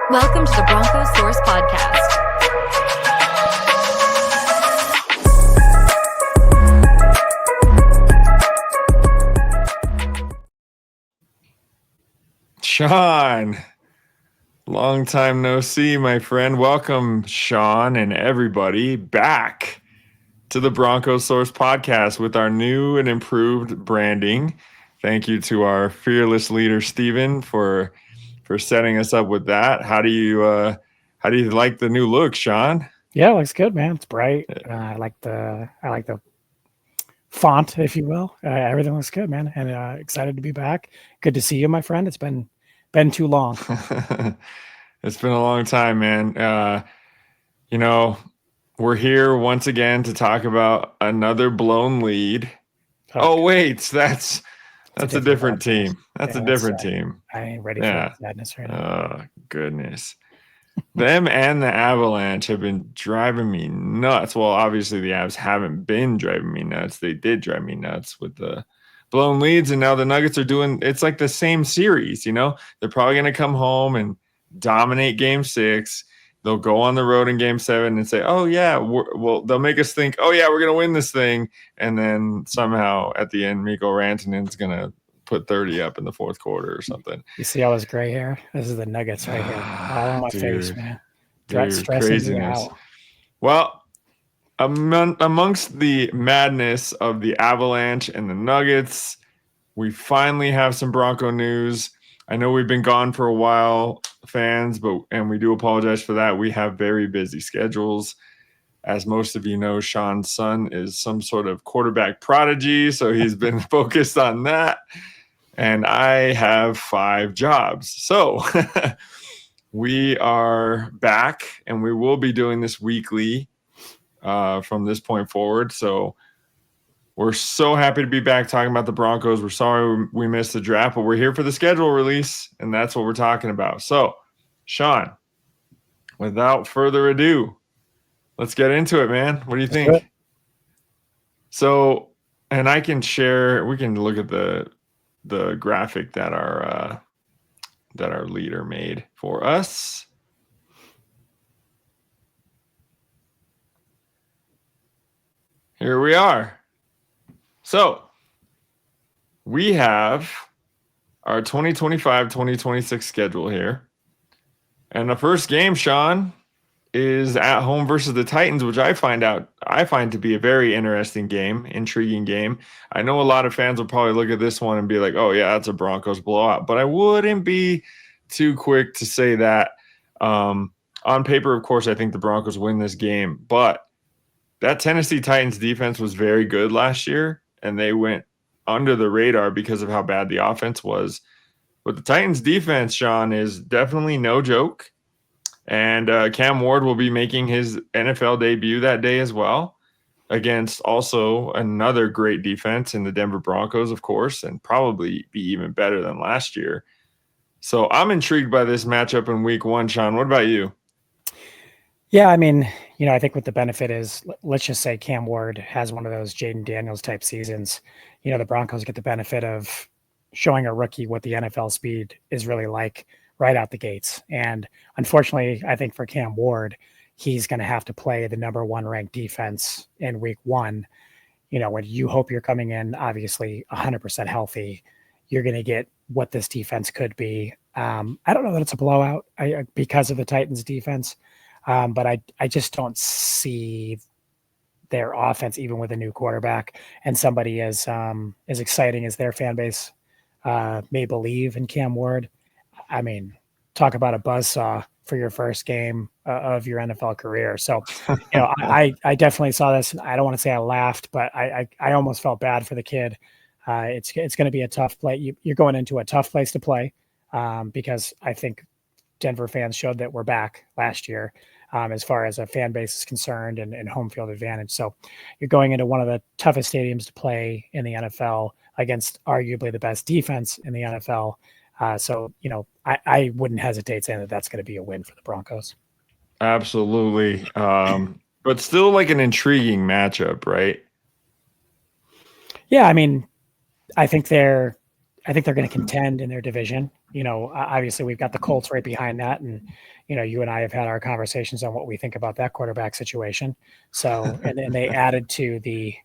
Welcome to the Broncos Source Podcast. Sean, long time no see, my friend. Welcome, Sean, and everybody back to the Broncos Source Podcast with our new and improved branding. Thank you to our fearless leader, Steven, for setting us up with that. How do you like the new look, Sean? Yeah, it looks good, man. It's bright. I like the font, if you will. Everything looks good, man. And excited to be back. Good to see you, my friend. It's been too long. It's been a long time, man. We're here once again to talk about another blown lead. Okay. Oh wait, that's a different team. That's a different team. I ain't ready for that sadness right now. Oh goodness. Them and the Avalanche have been driving me nuts. Well, obviously the Avs haven't been driving me nuts. They did drive me nuts with the blown leads, and now the Nuggets are doing, it's like the same series, you know? They're probably going to come home and dominate Game 6. They'll go on the road in Game 7 and say, oh, yeah, they'll make us think, oh, yeah, we're going to win this thing. And then somehow at the end, Mikko Rantanen's going to put 30 up in the fourth quarter or something. You see all this gray hair? This is the Nuggets right here. All on my face, man. Stressing me out. Well, amongst the madness of the Avalanche and the Nuggets, we finally have some Bronco news. I know we've been gone for a while, fans, and we do apologize for that. We have very busy schedules. As most of you know, Sean's son is some sort of quarterback prodigy, so he's been focused on that. And I have 5 jobs. So we are back, and we will be doing this weekly from this point forward. So we're so happy to be back talking about the Broncos. We're sorry we missed the draft, but we're here for the schedule release, and that's what we're talking about. So, Sean, without further ado, let's get into it, man. What do you think? So, and I can share, we can look at the graphic that our leader made for us. Here we are. So we have our 2025-2026 schedule here. And the first game, Sean, is at home versus the Titans, which I find to be a very interesting game, intriguing game. I know a lot of fans will probably look at this one and be like, oh, yeah, that's a Broncos blowout. But I wouldn't be too quick to say that. On paper, of course, I think the Broncos win this game. But that Tennessee Titans defense was very good last year, and they went under the radar because of how bad the offense was. But the Titans defense, Sean, is definitely no joke. And Cam Ward will be making his NFL debut that day as well, against also another great defense in the Denver Broncos, of course, and probably be even better than last year. So I'm intrigued by this matchup in week 1, Sean. What about you? Yeah, I mean, I think what the benefit is, let's just say Cam Ward has one of those Jaden Daniels type seasons. The Broncos get the benefit of showing a rookie what the NFL speed is really like right out the gates. And unfortunately, I think for Cam Ward, he's going to have to play the number 1 ranked defense in week 1. When you hope you're coming in, obviously 100% healthy, you're going to get what this defense could be. I don't know that it's a blowout because of the Titans defense. But I just don't see their offense, even with a new quarterback and somebody as exciting as their fan base may believe in Cam Ward. I mean, talk about a buzzsaw for your first game of your NFL career. So, I definitely saw this. I don't want to say I laughed, but I almost felt bad for the kid. It's going to be a tough play. You're going into a tough place to play because I think Denver fans showed that we're back last year. As far as a fan base is concerned and home field advantage. So you're going into one of the toughest stadiums to play in the NFL against arguably the best defense in the NFL. So, I wouldn't hesitate saying that that's going to be a win for the Broncos. Absolutely. But still like an intriguing matchup, right? Yeah. I mean, I think they're going to contend in their division. Obviously we've got the Colts right behind that, and you and I have had our conversations on what we think about that quarterback situation. So, and they added to the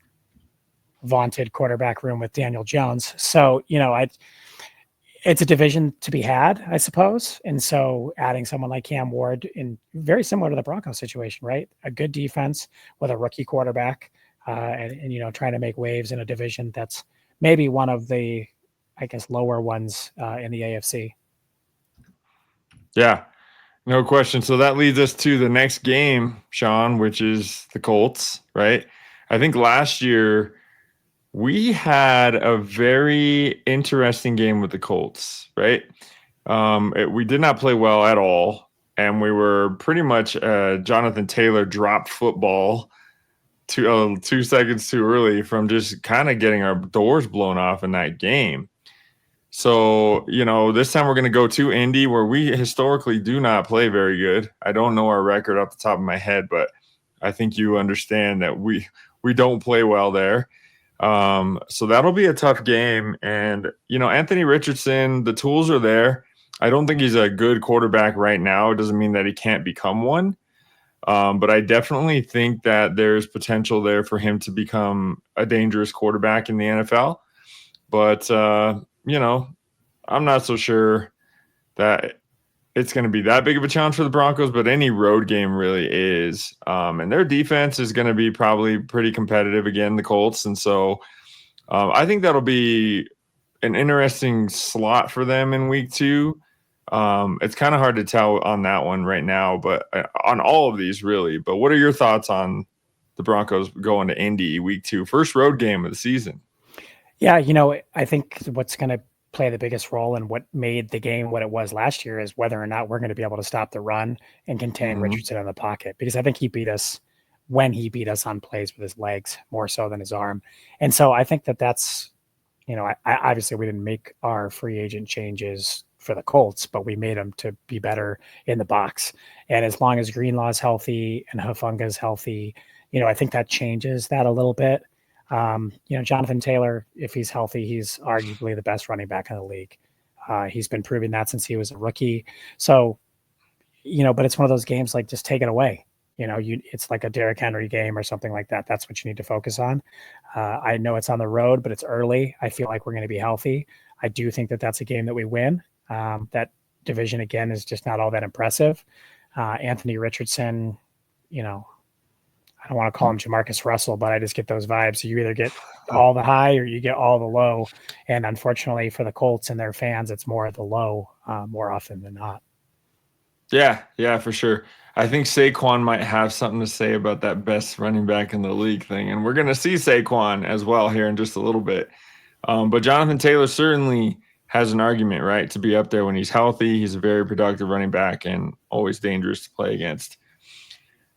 vaunted quarterback room with Daniel Jones. So, it's a division to be had, I suppose. And so adding someone like Cam Ward, in very similar to the Broncos situation, right? A good defense with a rookie quarterback, and trying to make waves in a division that's maybe one of the, I guess, lower ones in the AFC. Yeah, no question. So that leads us to the next game, Sean, which is the Colts, right? I think last year we had a very interesting game with the Colts, right? We did not play well at all, and we were pretty much Jonathan Taylor dropped football 2 seconds too early from just kind of getting our doors blown off in that game. So, this time we're going to go to Indy, where we historically do not play very good. I don't know our record off the top of my head, but I think you understand that we don't play well there. So that'll be a tough game. And, Anthony Richardson, the tools are there. I don't think he's a good quarterback right now. It doesn't mean that he can't become one. But I definitely think that there's potential there for him to become a dangerous quarterback in the NFL. But, I'm not so sure that it's going to be that big of a challenge for the Broncos, but any road game really is. And their defense is going to be probably pretty competitive again, the Colts. And so I think that'll be an interesting slot for them in week 2. It's kind of hard to tell on that one right now, but on all of these really. But what are your thoughts on the Broncos going to Indy week 2, first road game of the season? Yeah, I think what's going to play the biggest role in what made the game what it was last year is whether or not we're going to be able to stop the run and contain Richardson in the pocket, because I think he beat us when he beat us on plays with his legs more so than his arm. And so I think that's, I obviously we didn't make our free agent changes for the Colts, but we made them to be better in the box. And as long as Greenlaw's healthy and Hufunga's healthy, I think that changes that a little bit. Jonathan Taylor, if he's healthy, he's arguably the best running back in the league. He's been proving that since he was a rookie. So, but it's one of those games like just take it away. It's like a Derrick Henry game or something like that. That's what you need to focus on. I know it's on the road, but it's early. I feel like we're going to be healthy. I do think that that's a game that we win. That division, again, is just not all that impressive. Anthony Richardson, I don't want to call him Jamarcus Russell, but I just get those vibes. You either get all the high or you get all the low. And unfortunately for the Colts and their fans, it's more of the low more often than not. Yeah, for sure. I think Saquon might have something to say about that best running back in the league thing. And we're going to see Saquon as well here in just a little bit. But Jonathan Taylor certainly has an argument, right, to be up there when he's healthy. He's a very productive running back and always dangerous to play against.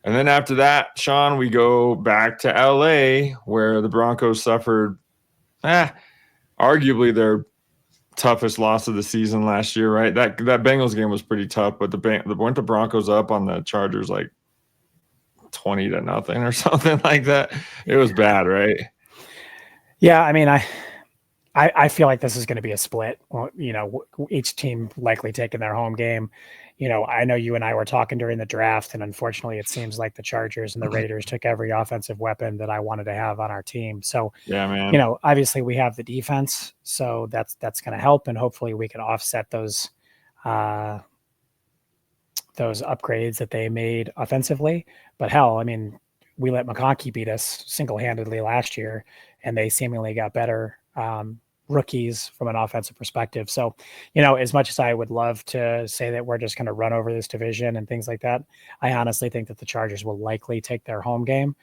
And then after that, Sean, we go back to LA, where the Broncos suffered arguably their toughest loss of the season last year, right? That Bengals game was pretty tough, but weren't the Broncos up on the Chargers like 20-0 or something like that? It was bad, right? Yeah, I mean, I feel like this is going to be a split. Well, each team likely taking their home game. I know you and I were talking during the draft, and unfortunately, it seems like the Chargers and the Raiders took every offensive weapon that I wanted to have on our team. So, yeah, man. Obviously, we have the defense, so that's going to help, and hopefully, we can offset those upgrades that they made offensively. But hell, I mean, we let McConkey beat us single-handedly last year, and they seemingly got better rookies from an offensive perspective. So, as much as I would love to say that we're just going to run over this division and things like that, I honestly think that the Chargers will likely take their home game.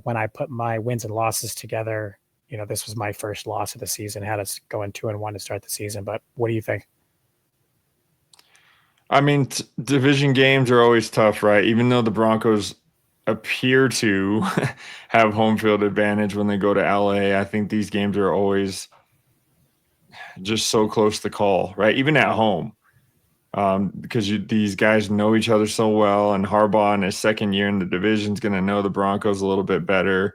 When I put my wins and losses together, this was my first loss of the season, had us going 2-1 to start the season. But what do you think? I mean, division games are always tough, right? Even though the Broncos appear to have home field advantage when they go to LA, I think these games are always just so close to call, right? Even at home, because these guys know each other so well, and Harbaugh in his second year in the division is going to know the Broncos a little bit better.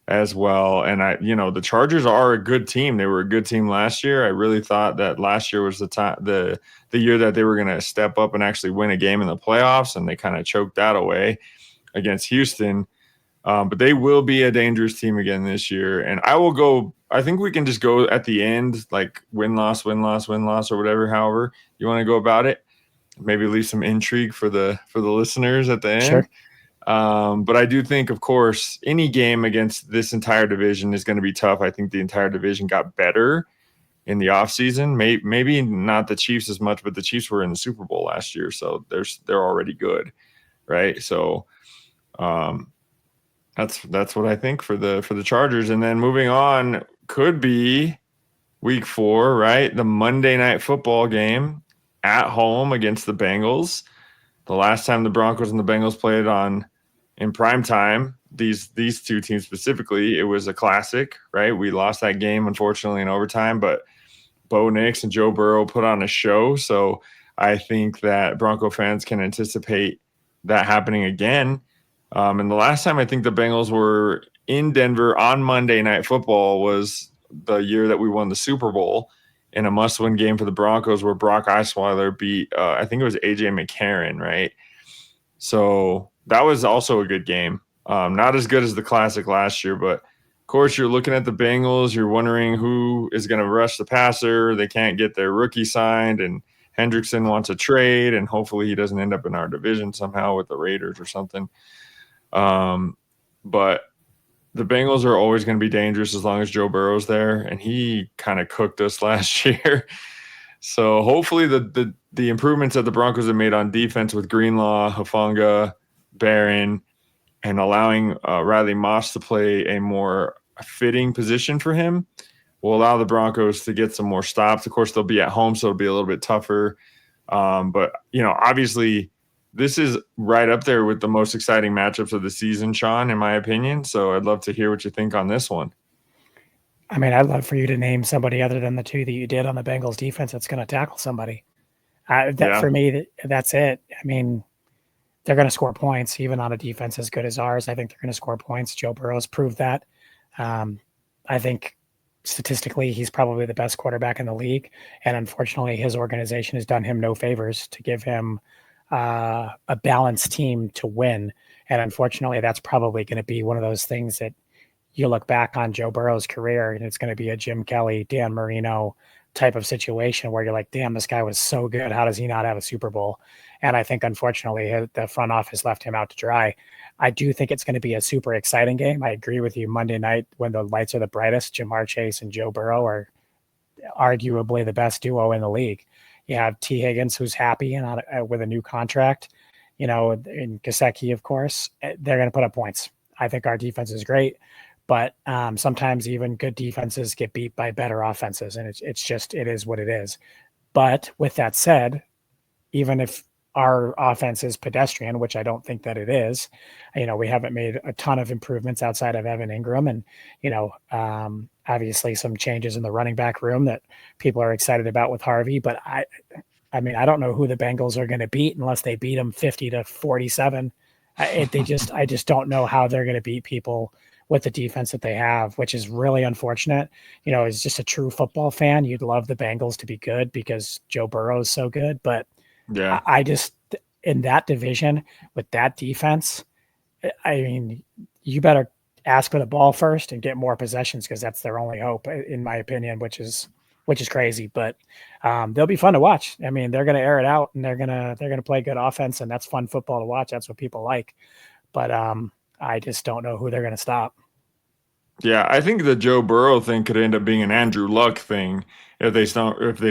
as well. And the Chargers are a good team. They were a good team last year. I really thought that last year was the year that they were going to step up and actually win a game in the playoffs, and they kind of choked that away against Houston. But they will be a dangerous team again this year. And I think we can just go at the end, like win-loss, win-loss, win-loss, or whatever, however you want to go about it. Maybe leave some intrigue for the listeners at the end. Sure. But I do think, of course, any game against this entire division is going to be tough. I think the entire division got better in the offseason. Maybe not the Chiefs as much, but the Chiefs were in the Super Bowl last year, so they're already good, right? So that's what I think for the Chargers. And then moving on, could be week 4, right? The Monday Night Football game at home against the Bengals. The last time the Broncos and the Bengals played in prime time, these two teams specifically, it was a classic, right? We lost that game, unfortunately, in overtime, but Bo Nix and Joe Burrow put on a show. So I think that Bronco fans can anticipate that happening again. And the last time I think the Bengals were in Denver on Monday Night Football was the year that we won the Super Bowl in a must-win game for the Broncos where Brock Osweiler beat, I think it was A.J. McCarron, right? So that was also a good game. Not as good as the classic last year, but of course you're looking at the Bengals. You're wondering who is going to rush the passer. They can't get their rookie signed, and Hendrickson wants a trade, and hopefully he doesn't end up in our division somehow with the Raiders or something. But the Bengals are always going to be dangerous as long as Joe Burrow's there, and he kind of cooked us last year. So hopefully the improvements that the Broncos have made on defense with Greenlaw, Hufanga, Barron, and allowing Riley Moss to play a more fitting position for him will allow the Broncos to get some more stops. Of course, they'll be at home, so it'll be a little bit tougher. But, obviously this is right up there with the most exciting matchups of the season, Sean, in my opinion. So I'd love to hear what you think on this one. I mean, I'd love for you to name somebody other than the two that you did on the Bengals defense that's going to tackle somebody. For me, that's it. I mean, they're going to score points, even on a defense as good as ours. I think they're going to score points. Joe Burrow's proved that. I think statistically, he's probably the best quarterback in the league. And unfortunately, his organization has done him no favors to give him a balanced team to win. And unfortunately, that's probably going to be one of those things that you look back on Joe Burrow's career, and it's going to be a Jim Kelly, Dan Marino type of situation where you're like, damn, this guy was so good. How does he not have a Super Bowl? And I think, unfortunately, the front office left him out to dry. I do think it's going to be a super exciting game. I agree with you. Monday night, when the lights are the brightest, Jamar Chase and Joe Burrow are arguably the best duo in the league. You have T. Higgins, who's happy and with a new contract, and Gesicki, of course. They're going to put up points. I think our defense is great. But sometimes even good defenses get beat by better offenses, and it is what it is. But with that said, even if our offense is pedestrian, which I don't think that it is, we haven't made a ton of improvements outside of Evan Ingram, and obviously some changes in the running back room that people are excited about with Harvey. But I don't know who the Bengals are going to beat unless they beat them 50-47. I just don't know how they're going to beat people with the defense that they have, which is really unfortunate. As just a true football fan, you'd love the Bengals to be good because Joe Burrow is so good. But yeah, I just, in that division with that defense, I mean, you better ask for the ball first and get more possessions because that's their only hope, in my opinion, which is crazy. But they'll be fun to watch. I mean, they're going to air it out and they're going to play good offense, and that's fun football to watch. That's what people like. But I just don't know who they're going to stop. Yeah, I think the Joe Burrow thing could end up being an Andrew Luck thing if they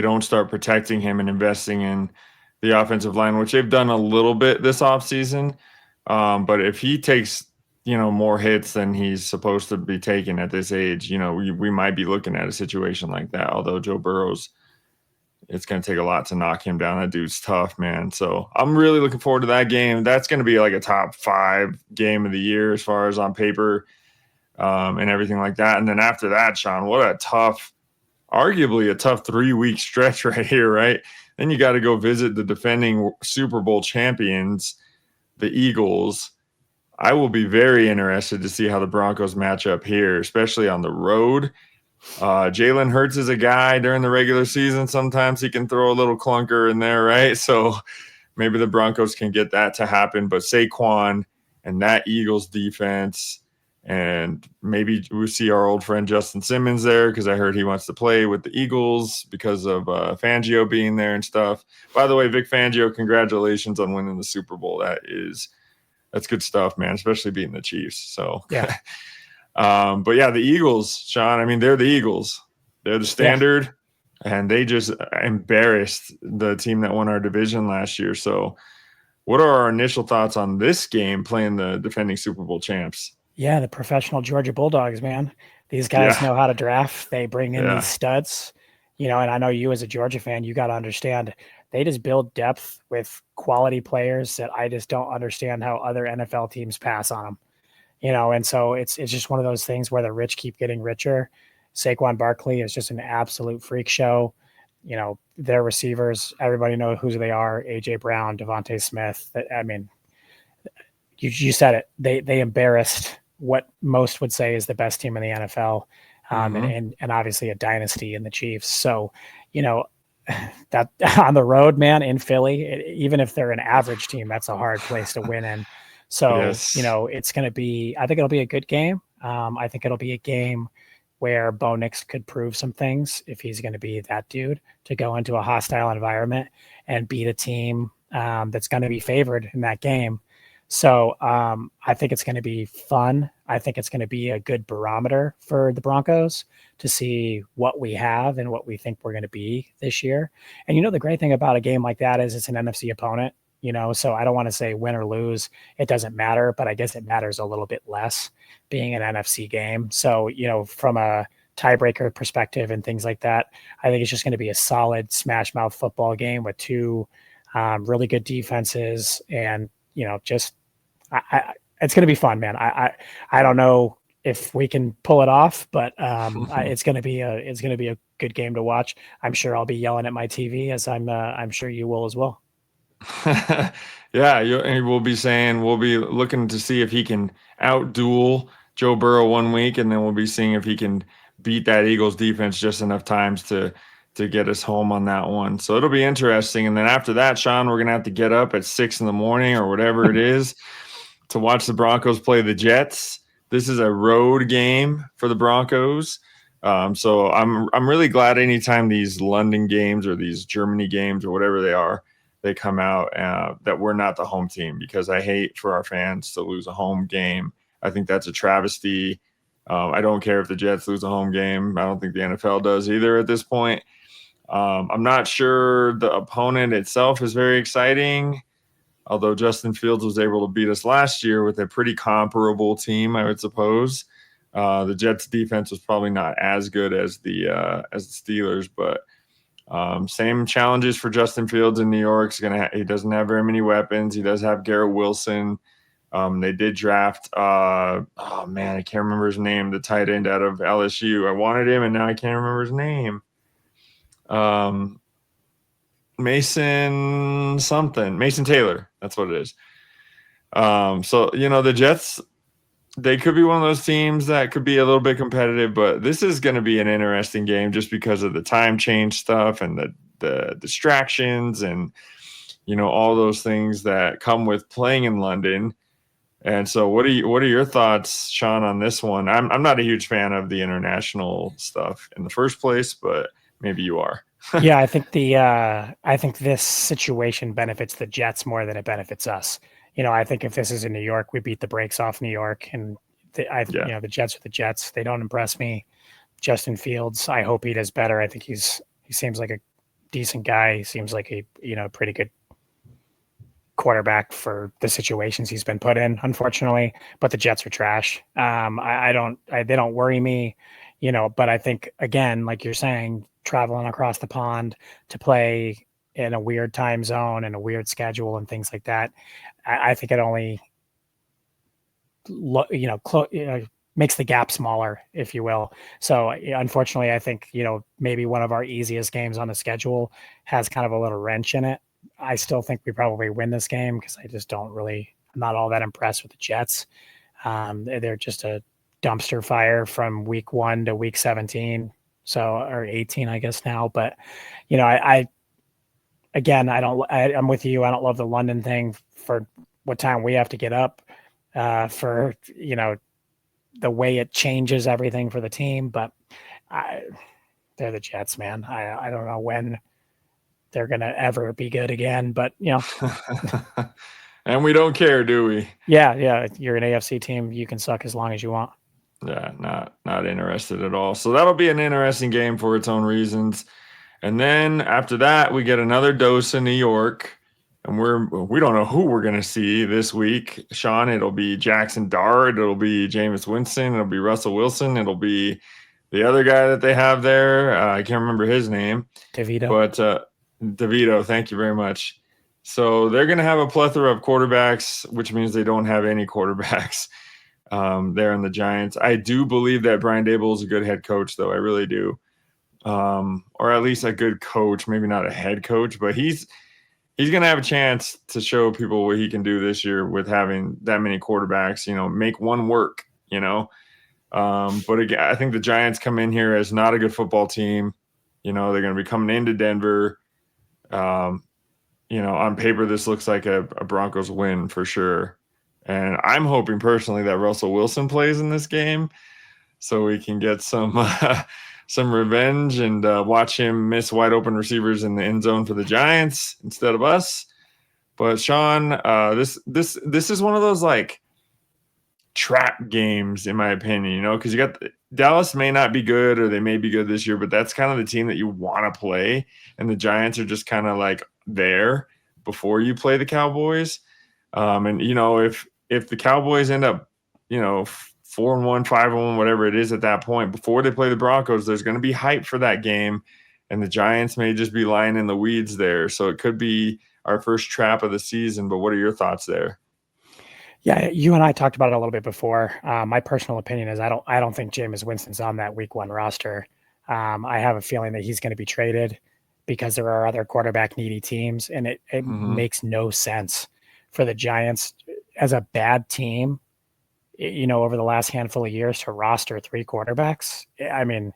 don't start protecting him and investing in the offensive line, which they've done a little bit this offseason. But if he takes, more hits than he's supposed to be taking at this age, we might be looking at a situation like that. Although Joe Burrow's, it's going to take a lot to knock him down. That dude's tough, man. So I'm really looking forward to that game. That's going to be like a top 5 game of the year as far as on paper. And everything like that. And then after that, Sean, arguably a tough 3-week stretch right here, right? Then you got to go visit the defending Super Bowl champions, the Eagles, I will be very interested to see how the Broncos match up here, especially on the road. Jalen Hurts is a guy during the regular season. Sometimes he can throw a little clunker in there, right? So maybe the Broncos can get that to happen. But Saquon and that Eagles defense, and maybe we see our old friend Justin Simmons there because I heard he wants to play with the Eagles because of Fangio being there and stuff. By the way, Vic Fangio, congratulations on winning the Super Bowl. That's good stuff, man, especially beating the Chiefs. So, Yeah. but yeah, the Eagles, Sean, I mean, they're the Eagles. They're the standard, and they just embarrassed the team that won our division last year. So, what are our initial thoughts on this game playing the defending Super Bowl champs? Yeah, the professional Georgia Bulldogs, man. These guys know how to draft. They bring in these studs, and I know you as a Georgia fan, you got to understand they just build depth with quality players that I just don't understand how other NFL teams pass on them. And so it's just one of those things where the rich keep getting richer. Saquon Barkley is just an absolute freak show. Their receivers, everybody knows who they are. AJ Brown, Devontae Smith. I mean, you said it. They embarrassed what most would say is the best team in the NFL, and obviously a dynasty in the Chiefs. So, that on the road, man, in Philly, even if they're an average team, that's a hard place to win in. So, it's going to be. I think it'll be a good game. I think it'll be a game where Bo Nix could prove some things if he's going to be that dude to go into a hostile environment and beat a team that's going to be favored in that game. So I think it's going to be fun. I think it's going to be a good barometer for the Broncos to see what we have and what we think we're going to be this year. And the great thing about a game like that is it's an NFC opponent, so I don't want to say win or lose. It doesn't matter, but I guess it matters a little bit less being an NFC game. So, from a tiebreaker perspective and things like that, I think it's just going to be a solid smash mouth football game with two really good defenses and, just it's going to be fun, man. I don't know if we can pull it off, but it's going to be a good game to watch. I'm sure I'll be yelling at my TV as I'm sure you will as well. Yeah, we'll be looking to see if he can outduel Joe Burrow one week, and then we'll be seeing if he can beat that Eagles defense just enough times to get us home on that one. So it'll be interesting. And then after that, Sean, we're gonna have to get up at 6 a.m. or whatever it is to watch the Broncos play the Jets. This is a road game for the Broncos. So I'm really glad anytime these London games or these Germany games or whatever they come out that we're not the home team, because I hate for our fans to lose a home game. I think that's a travesty. I don't care if the Jets lose a home game. I don't think the NFL does either at this point. I'm not sure the opponent itself is very exciting, although Justin Fields was able to beat us last year with a pretty comparable team, I would suppose. The Jets defense was probably not as good as the Steelers, but same challenges for Justin Fields in New York. He doesn't have very many weapons. He does have Garrett Wilson. They did draft, I can't remember his name, the tight end out of LSU. I wanted him, and now I can't remember his name. Mason Taylor. That's what it is. So, the Jets, they could be one of those teams that could be a little bit competitive, but this is going to be an interesting game just because of the time change stuff and the distractions and, all those things that come with playing in London. And so what are your thoughts, Sean, on this one? I'm not a huge fan of the international stuff in the first place, but maybe you are. Yeah, I think I think this situation benefits the Jets more than it benefits us. I think if this is in New York, we beat the brakes off New York, and the Jets are the Jets. They don't impress me. Justin Fields, I hope he does better. I think he seems like a decent guy. He seems like a pretty good quarterback for the situations he's been put in, unfortunately. But the Jets are trash. They don't worry me, but I think, again, like you're saying, traveling across the pond to play in a weird time zone and a weird schedule and things like that, I think it only makes the gap smaller, if you will. So unfortunately, I think maybe one of our easiest games on the schedule has kind of a little wrench in it. I still think we probably win this game because I just don't really I'm not all that impressed with the Jets. They're just a dumpster fire from week 1 to week 17. So, or 18, I guess now. But, again, I'm with you. I don't love the London thing for what time we have to get up, for, the way it changes everything for the team. But they're the Jets, man. I don't know when they're going to ever be good again, but and we don't care, do we? Yeah. You're an AFC team. You can suck as long as you want. Yeah, not interested at all. So that'll be an interesting game for its own reasons. And then after that, we get another dose in New York, and we don't know who we're gonna see this week. Sean, it'll be Jackson Dart, it'll be Jameis Winston, it'll be Russell Wilson, it'll be the other guy that they have there. I can't remember his name. DeVito. But DeVito, thank you very much. So they're gonna have a plethora of quarterbacks, which means they don't have any quarterbacks. There in the Giants. I do believe that Brian Dable is a good head coach, though. I really do. Or at least a good coach, maybe not a head coach, but he's going to have a chance to show people what he can do this year with having that many quarterbacks, make one work, But again, I think the Giants come in here as not a good football team. They're going to be coming into Denver. On paper, this looks like a Broncos win for sure. And I'm hoping personally that Russell Wilson plays in this game so we can get some revenge and watch him miss wide open receivers in the end zone for the Giants instead of us. But Sean, this is one of those like trap games in my opinion, because you got Dallas may not be good or they may be good this year, but that's kind of the team that you want to play, and the Giants are just kind of like there before you play the Cowboys. And if the Cowboys end up, 4-1, 5-1, whatever it is at that point, before they play the Broncos, there's going to be hype for that game, and the Giants may just be lying in the weeds there. So it could be our first trap of the season. But what are your thoughts there? Yeah, you and I talked about it a little bit before. My personal opinion is I don't think Jameis Winston's on that week 1 roster. I have a feeling that he's going to be traded because there are other quarterback needy teams, and it makes no sense for the Giants as a bad team, over the last handful of years to roster 3 quarterbacks. I mean,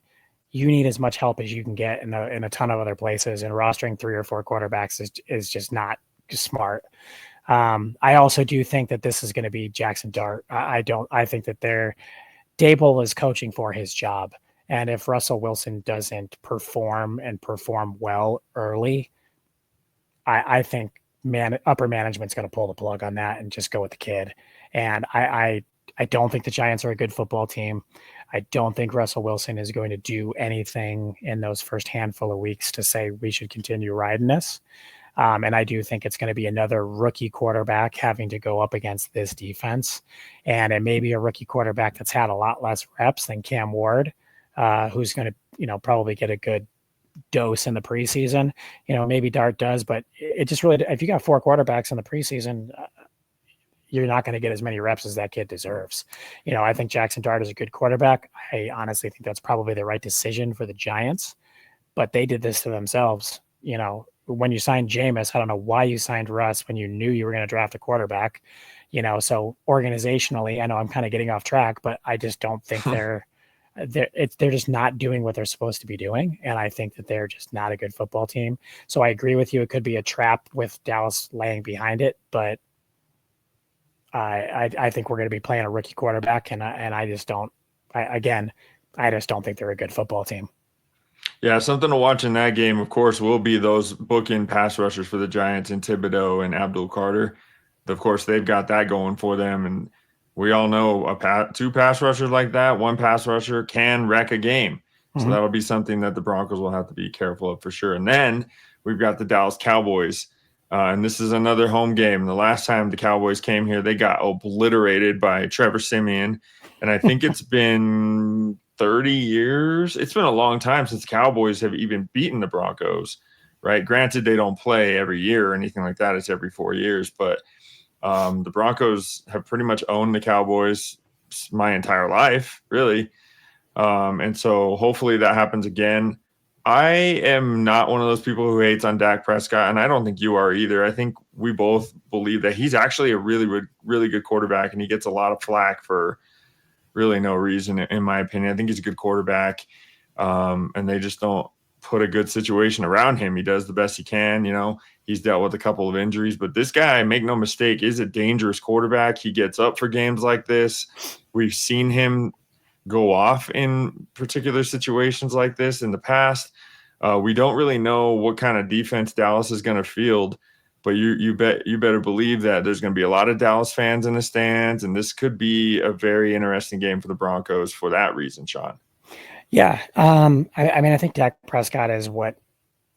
you need as much help as you can get in a ton of other places, and rostering 3 or 4 quarterbacks is just not smart. I also do think that this is going to be Jackson Dart. I think that Dable is coaching for his job. And if Russell Wilson doesn't perform well early, I think upper management's going to pull the plug on that and just go with the kid. And I don't think the Giants are a good football team. I don't think Russell Wilson is going to do anything in those first handful of weeks to say we should continue riding this. And I do think it's going to be another rookie quarterback having to go up against this defense. And it may be a rookie quarterback that's had a lot less reps than Cam Ward, who's going to, probably get a good dose in the preseason. Maybe Dart does, but it just really, if you got 4 quarterbacks in the preseason, you're not going to get as many reps as that kid deserves. I think Jackson Dart is a good quarterback. I honestly think that's probably the right decision for the Giants, but they did this to themselves. When you signed Jameis, I don't know why you signed Russ when you knew you were going to draft a quarterback, so organizationally, I know I'm kind of getting off track, but I just don't think they're just not doing what they're supposed to be doing. And I think that they're just not a good football team. So I agree with you. It could be a trap with Dallas laying behind it, but I think we're going to be playing a rookie quarterback. And I just don't think they're a good football team. Yeah, something to watch in that game, of course, will be those bookend pass rushers for the Giants in Thibodeau and Abdul Carter. Of course, they've got that going for them. And we all know 2 pass rushers like that, 1 pass rusher can wreck a game. So that'll be something that the Broncos will have to be careful of for sure. And then we've got the Dallas Cowboys. And this is another home game. The last time the Cowboys came here, they got obliterated by Trevor Siemian. And I think it's been 30 years. It's been a long time since Cowboys have even beaten the Broncos, right? Granted, they don't play every year or anything like that. It's every 4 years. But the Broncos have pretty much owned the Cowboys my entire life, really. And so hopefully that happens again. I am not one of those people who hates on Dak Prescott, and I don't think you are either. I think we both believe that he's actually a really, really good quarterback, and he gets a lot of flack for really no reason, in my opinion. I think he's a good quarterback, and they just don't put a good situation around him. He does the best he can. He's dealt with a couple of injuries, but this guy, make no mistake, is a dangerous quarterback. He gets up for games like this. We've seen him go off in particular situations like this in the past. We don't really know what kind of defense Dallas is going to field, but you better believe that there's going to be a lot of Dallas fans in the stands, and this could be a very interesting game for the Broncos for that reason, Sean. Yeah. I think Dak Prescott is what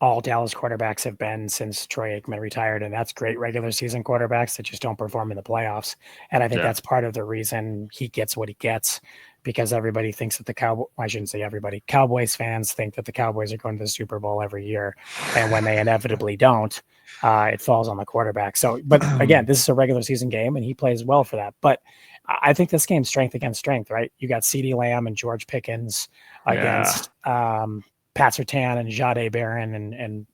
all Dallas quarterbacks have been since Troy Aikman retired, and that's great regular season quarterbacks that just don't perform in the playoffs. And I think that's part of the reason he gets what he gets, because everybody thinks that I shouldn't say everybody, Cowboys fans think that the Cowboys are going to the Super Bowl every year. And when they inevitably don't, it falls on the quarterback. So, but again, this is a regular season game and he plays well for that. But I think this game's strength against strength, right? You got CeeDee Lamb and George Pickens against Pat Surtain and Jahdae Barron and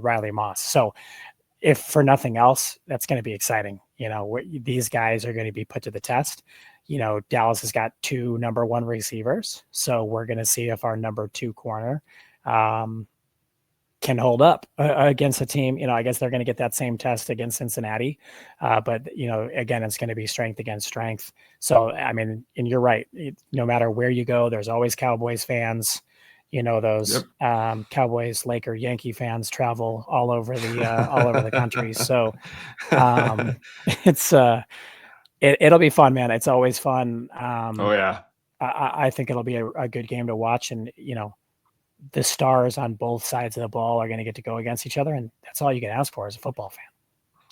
Riley Moss. So if for nothing else, that's going to be exciting. These guys are going to be put to the test. Dallas has got 2 number 1 receivers. So we're going to see if our number 2 corner can hold up against a team. I guess they're going to get that same test against Cincinnati. But again, it's going to be strength against strength. So, and you're right. No matter where you go, there's always Cowboys fans. Those Cowboys, Laker, Yankee fans travel all over the country. So it'll be fun, man. It's always fun. I think it'll be a good game to watch, and the stars on both sides of the ball are going to get to go against each other, and that's all you can ask for as a football fan.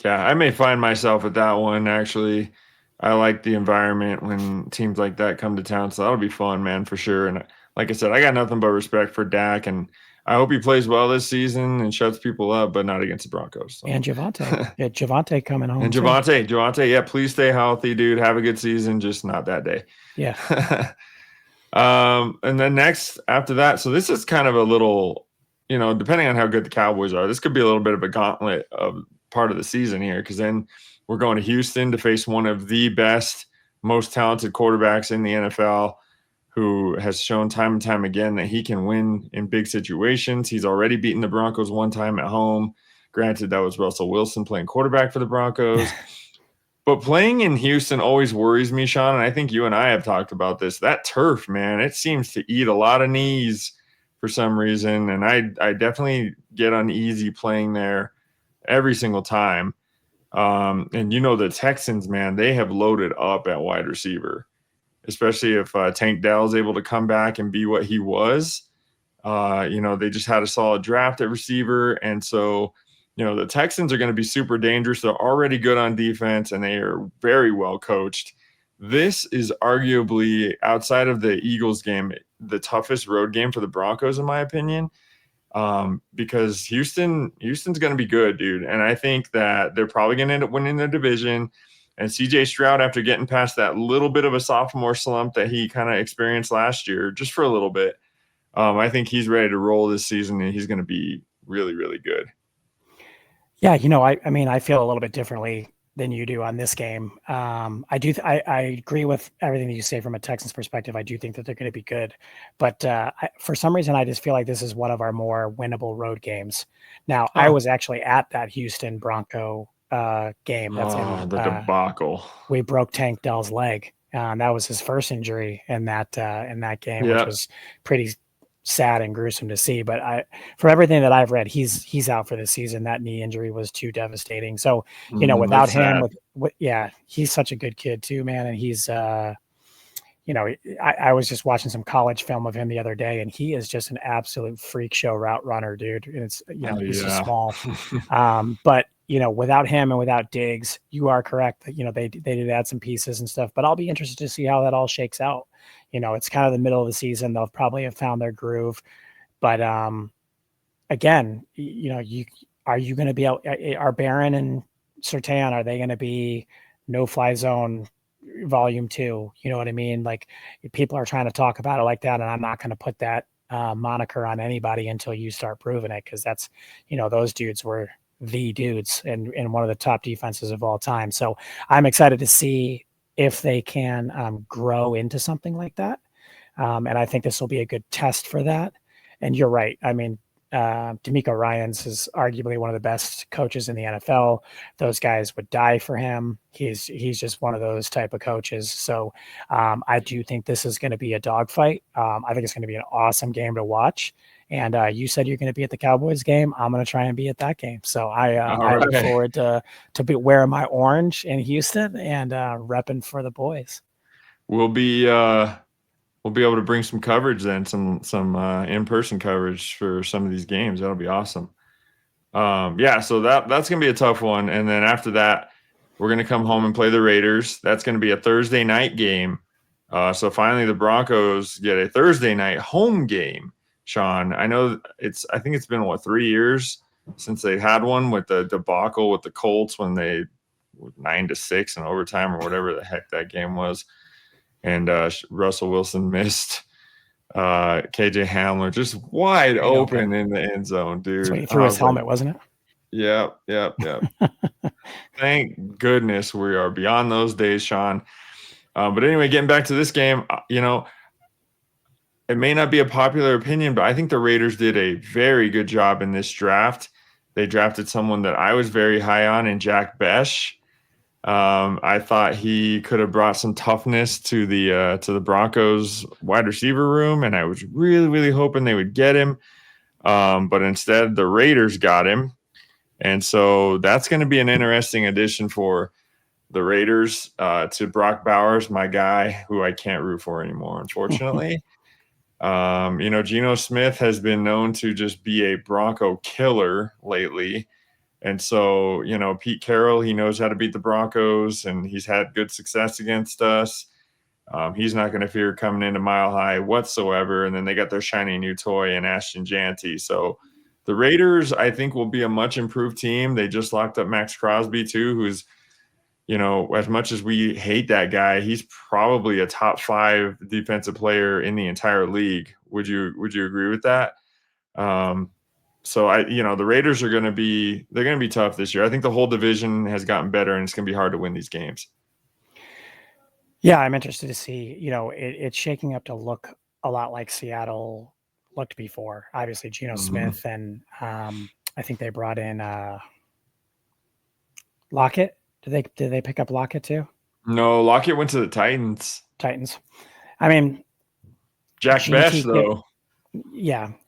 Yeah, I may find myself at that one. Actually, I like the environment when teams like that come to town, so that'll be fun, man, for sure. And like I said, I got nothing but respect for Dak, and I hope he plays well this season and shuts people up, but not against the Broncos. So. And Javonte. Javonte coming home. And Javonte, yeah, please stay healthy, dude. Have a good season, just not that day. Yeah. And then next after that, so this is kind of a little, depending on how good the Cowboys are, this could be a little bit of a gauntlet of part of the season here, because then we're going to Houston to face one of the best, most talented quarterbacks in the NFL, who has shown time and time again that he can win in big situations. He's already beaten the Broncos one time at home. Granted, that was Russell Wilson playing quarterback for the Broncos. But playing in Houston always worries me, Sean, and I think you and I have talked about this. That turf, man, it seems to eat a lot of knees for some reason, and I definitely get uneasy playing there every single time. And the Texans, man, they have loaded up at wide receiver, especially if Tank Dell is able to come back and be what he was. They just had a solid draft at receiver, and so the Texans are going to be super dangerous. They're already good on defense, and they are very well coached. This is arguably, outside of the Eagles game, the toughest road game for the Broncos, in my opinion, because Houston's going to be good, dude. And I think that they're probably going to end up winning the division. And CJ Stroud, after getting past that little bit of a sophomore slump that he kind of experienced last year, just for a little bit, I think he's ready to roll this season, and he's going to be really, really good. Yeah, I feel a little bit differently than you do on this game. I agree with everything that you say from a Texans perspective. I do think that they're going to be good, but for some reason, I just feel like this is one of our more winnable road games. Now, I was actually at that Houston Bronco game. That's the debacle. We broke Tank Dell's leg. That was his first injury in that game, which was pretty sad and gruesome to see. But from everything that I've read, he's out for the season. That knee injury was too devastating. So, without him, he's such a good kid too, man. And he's, I was just watching some college film of him the other day, and he is just an absolute freak show route runner, dude. And it's, he's just small. But, without him and without Diggs, you are correct that, they did add some pieces and stuff, but I'll be interested to see how that all shakes out. It's kind of the middle of the season. They'll probably have found their groove, but again, are you going to be out? Are Barron and Surtain, are they going to be no-fly zone volume 2? You know what I mean? Like, people are trying to talk about it like that, and I'm not going to put that moniker on anybody until you start proving it, because that's, those dudes were the dudes and one of the top defenses of all time. So I'm excited to see if they can grow into something like that. And I think this will be a good test for that. And you're right. I mean, D'Amico Ryans is arguably one of the best coaches in the NFL. Those guys would die for him. He's just one of those type of coaches. So I do think this is going to be a dogfight. I think it's going to be an awesome game to watch. And you said you're going to be at the Cowboys game. I'm going to try and be at that game. So I look forward to be wearing my orange in Houston and repping for the boys. We'll be able to bring some coverage then, some in-person coverage for some of these games. That'll be awesome. So that's going to be a tough one. And then after that, we're going to come home and play the Raiders. That's going to be a Thursday night game. So finally the Broncos get a Thursday night home game, Sean. I think it's been 3 years since they had one, with the debacle with the Colts when they were 9-6 in overtime or whatever the heck that game was. And Russell Wilson missed KJ Hamler just wide open in the end zone, dude. That's when he threw his helmet, wasn't it? Yep. Thank goodness we are beyond those days, Sean. But anyway, getting back to this game, it may not be a popular opinion, but I think the Raiders did a very good job in this draft. They drafted someone that I was very high on in Jack Besh. I thought he could have brought some toughness to the Broncos wide receiver room, and I was really, really hoping they would get him. But instead, the Raiders got him. And so that's going to be an interesting addition for the Raiders to Brock Bowers, my guy, who I can't root for anymore, unfortunately. Geno Smith has been known to just be a Bronco killer lately. And so, Pete Carroll, he knows how to beat the Broncos, and he's had good success against us. He's not going to fear coming into Mile High whatsoever. And then they got their shiny new toy in Ashton Janty. So the Raiders, I think, will be a much improved team. They just locked up Max Crosby, too, who's, as much as we hate that guy, he's probably a top 5 defensive player in the entire league. Would you agree with that? So the Raiders are going to be tough this year. I think the whole division has gotten better, and it's going to be hard to win these games. Yeah, I'm interested to see. It's shaking up to look a lot like Seattle looked before. Obviously, Geno Smith, and I think they brought in Lockett. Did they pick up Lockett too? No, Lockett went to the Titans. I mean, Jack Besh though.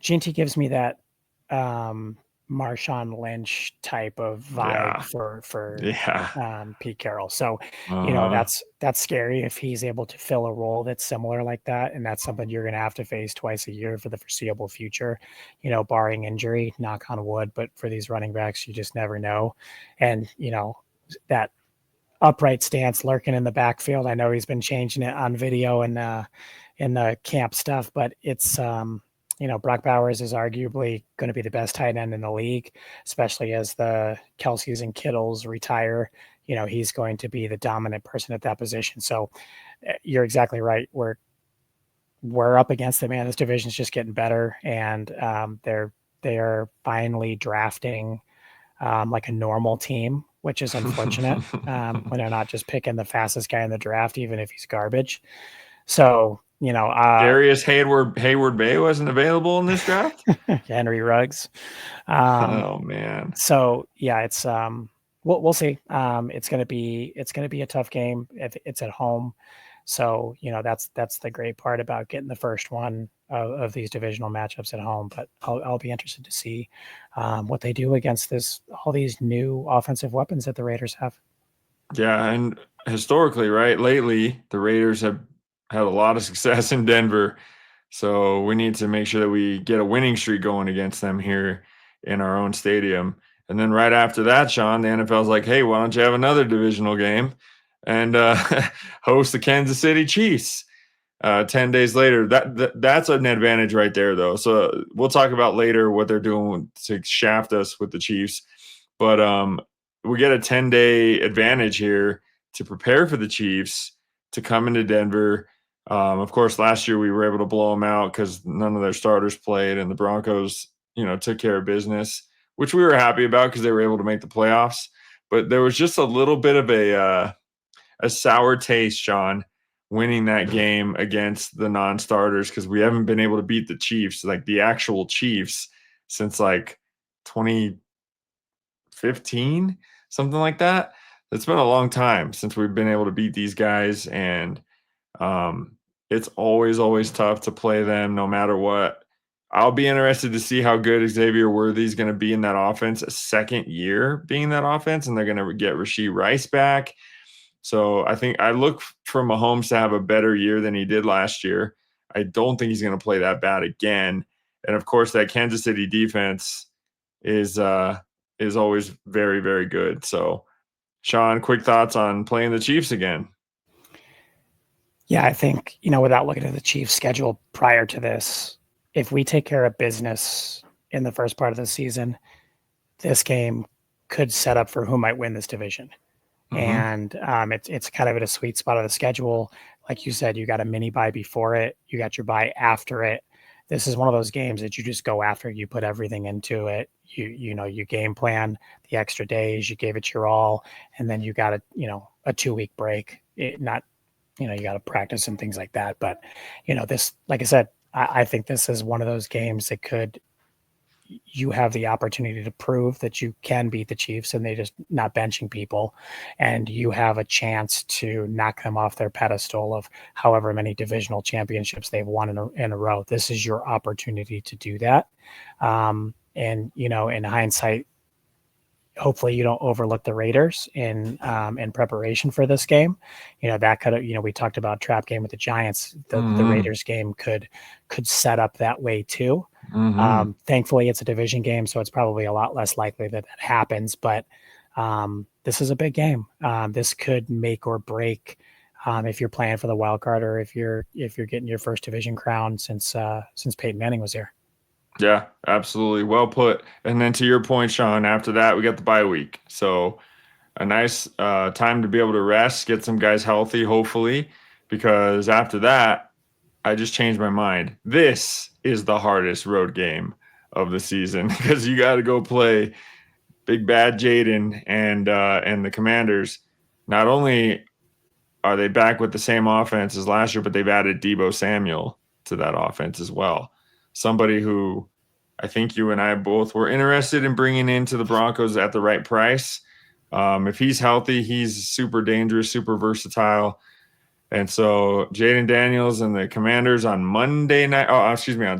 Ginty gives me that Marshawn Lynch type of vibe for Pete Carroll. So, that's scary if he's able to fill a role that's similar like that. And that's something you're going to have to face twice a year for the foreseeable future, barring injury, knock on wood. But for these running backs, you just never know. And, that upright stance lurking in the backfield. I know he's been changing it on video and in the camp stuff, but it's, Brock Bowers is arguably going to be the best tight end in the league, especially as the Kelce's and Kittles retire. He's going to be the dominant person at that position. So you're exactly right. We're up against it, man. This division's just getting better, and they are finally drafting like a normal team, which is unfortunate when they're not just picking the fastest guy in the draft, even if he's garbage. So, Darius Hayward Bay wasn't available in this draft. Henry Ruggs. Oh man. So yeah, it's we'll see. It's gonna be a tough game. It's at home. So, that's the great part about getting the first one of these divisional matchups at home. But I'll be interested to see what they do against all these new offensive weapons that the Raiders have. Yeah, and historically, right, lately the Raiders have had a lot of success in Denver. So we need to make sure that we get a winning streak going against them here in our own stadium. And then right after that, Sean, the NFL's like, hey, why don't you have another divisional game and host the Kansas City Chiefs 10 days later? That's an advantage right there, though. So we'll talk about later what they're doing to shaft us with the Chiefs. But we get a 10-day advantage here to prepare for the Chiefs to come into Denver. Of course, last year we were able to blow them out because none of their starters played, and the Broncos, took care of business, which we were happy about because they were able to make the playoffs. But there was just a little bit of a sour taste, Sean, winning that game against the non-starters because we haven't been able to beat the Chiefs, like the actual Chiefs, since like 2015, something like that. It's been a long time since we've been able to beat these guys, and it's always tough to play them no matter what. I'll be interested to see how good Xavier Worthy is going to be in that offense, a second year being that offense, and they're going to get Rashee Rice back. So I think I look for Mahomes to have a better year than he did last year. I don't think he's going to play that bad again. And of course, that Kansas City defense is always very, very good. So, Sean, quick thoughts on playing the Chiefs again? Yeah, I think, without looking at the Chiefs' schedule prior to this, if we take care of business in the first part of the season, this game could set up for who might win this division. And it's kind of at a sweet spot of the schedule. Like you said, you got a mini bye before it. You got your bye after it. This is one of those games that you just go after. You put everything into it. You game plan the extra days. You gave it your all, and then you got a 2-week break. You got to practice and things like that. But this, like I said, I think this is one of those games that you have the opportunity to prove that you can beat the Chiefs and they just not benching people. And you have a chance to knock them off their pedestal of however many divisional championships they've won in a row. This is your opportunity to do that. And in hindsight, hopefully you don't overlook the Raiders in preparation for this game. That could have, we talked about trap game with the Giants. The Raiders game could set up that way too. Thankfully it's a division game, so it's probably a lot less likely that happens, but this is a big game. This could make or break if you're playing for the wild card or if you're getting your first division crown since Peyton Manning was here. Yeah, absolutely. Well put. And then to your point, Sean, after that, we got the bye week. So a nice time to be able to rest, get some guys healthy, hopefully, because after that, I just changed my mind. This is the hardest road game of the season because you got to go play Big Bad Jaden and the Commanders. Not only are they back with the same offense as last year, but they've added Deebo Samuel to that offense as well. Somebody who I think you and I both were interested in bringing into the Broncos at the right price. If he's healthy, he's super dangerous, super versatile. And so Jaden Daniels and the Commanders on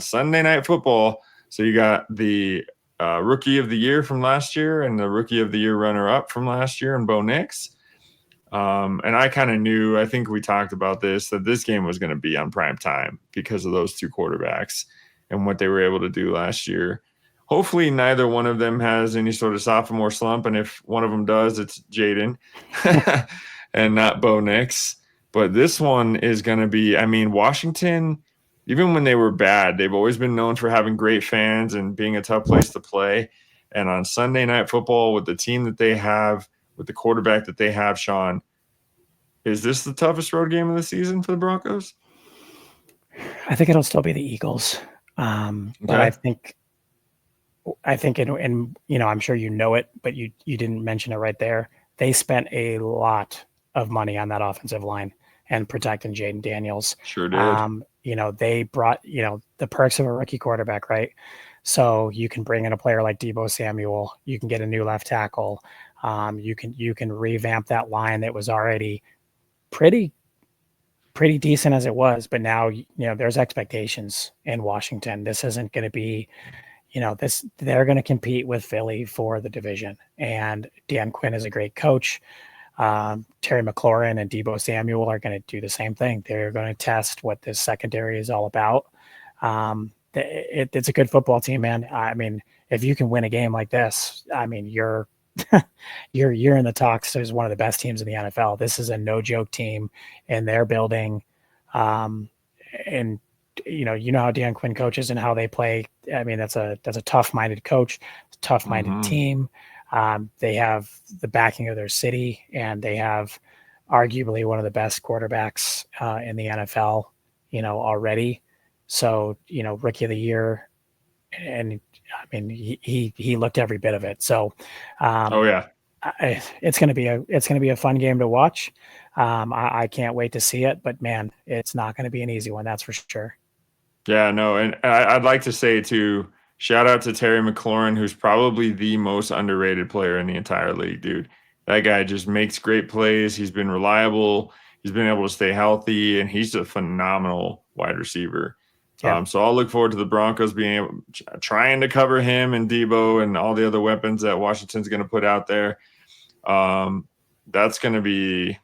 Sunday Night Football. So you got the Rookie of the Year from last year and the Rookie of the Year runner-up from last year and Bo Nix. And I kind of knew, I think we talked about this, that this game was going to be on prime time because of those two quarterbacks and what they were able to do last year. Hopefully neither one of them has any sort of sophomore slump. And if one of them does, it's Jaden and not Bo Nix. But this one is going to be, Washington, even when they were bad, they've always been known for having great fans and being a tough place to play. And on Sunday Night Football, with the team that they have, with the quarterback that they have, Sean, is this the toughest road game of the season for the Broncos? I think it'll still be the Eagles. But I think, and I'm sure you know it, but you didn't mention it right there. They spent a lot of money on that offensive line and protecting Jaden Daniels. Sure did. They brought, the perks of a rookie quarterback, right? So you can bring in a player like Deebo Samuel. You can get a new left tackle. You can revamp that line that was already pretty decent as it was, but now there's expectations in Washington. This isn't going to be, they're going to compete with Philly for the division, and Dan Quinn is a great coach. Terry McLaurin and Deebo Samuel are going to do the same thing. They're going to test what this secondary is all about. It's a good football team, man. If you can win a game like this, you're you're in the talks as one of the best teams in the NFL. This is a no joke team, and they're building. And how Dan Quinn coaches and how they play. That's a tough minded coach, tough minded team. They have the backing of their city, and they have arguably one of the best quarterbacks in the NFL already. So, rookie of the year, and I mean, he looked every bit of it. So, Oh yeah. it's going to be a fun game to watch. I can't wait to see it, but man, it's not going to be an easy one. That's for sure. Yeah, no, and I'd like to say too, shout out to Terry McLaurin, who's probably the most underrated player in the entire league, dude. That guy just makes great plays. He's been reliable. He's been able to stay healthy, and he's a phenomenal wide receiver. Yeah. So I'll look forward to the Broncos being able, trying to cover him and Debo and all the other weapons that Washington's going to put out there. That's going to be.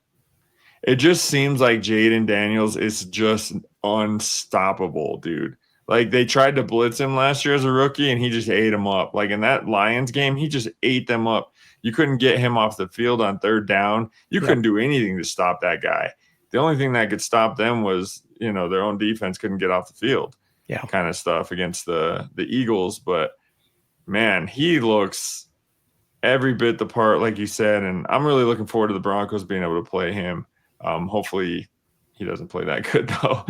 It just seems like Jaden Daniels is just unstoppable, dude. Like they tried to blitz him last year as a rookie and he just ate them up. Like in that Lions game, he just ate them up. You couldn't get him off the field on third down. You couldn't do anything to stop that guy. The only thing that could stop them was, their own defense couldn't get off the field. Yeah. Kind of stuff against the Eagles. But man, he looks every bit the part, like you said, and I'm really looking forward to the Broncos being able to play him. Hopefully he doesn't play that good though.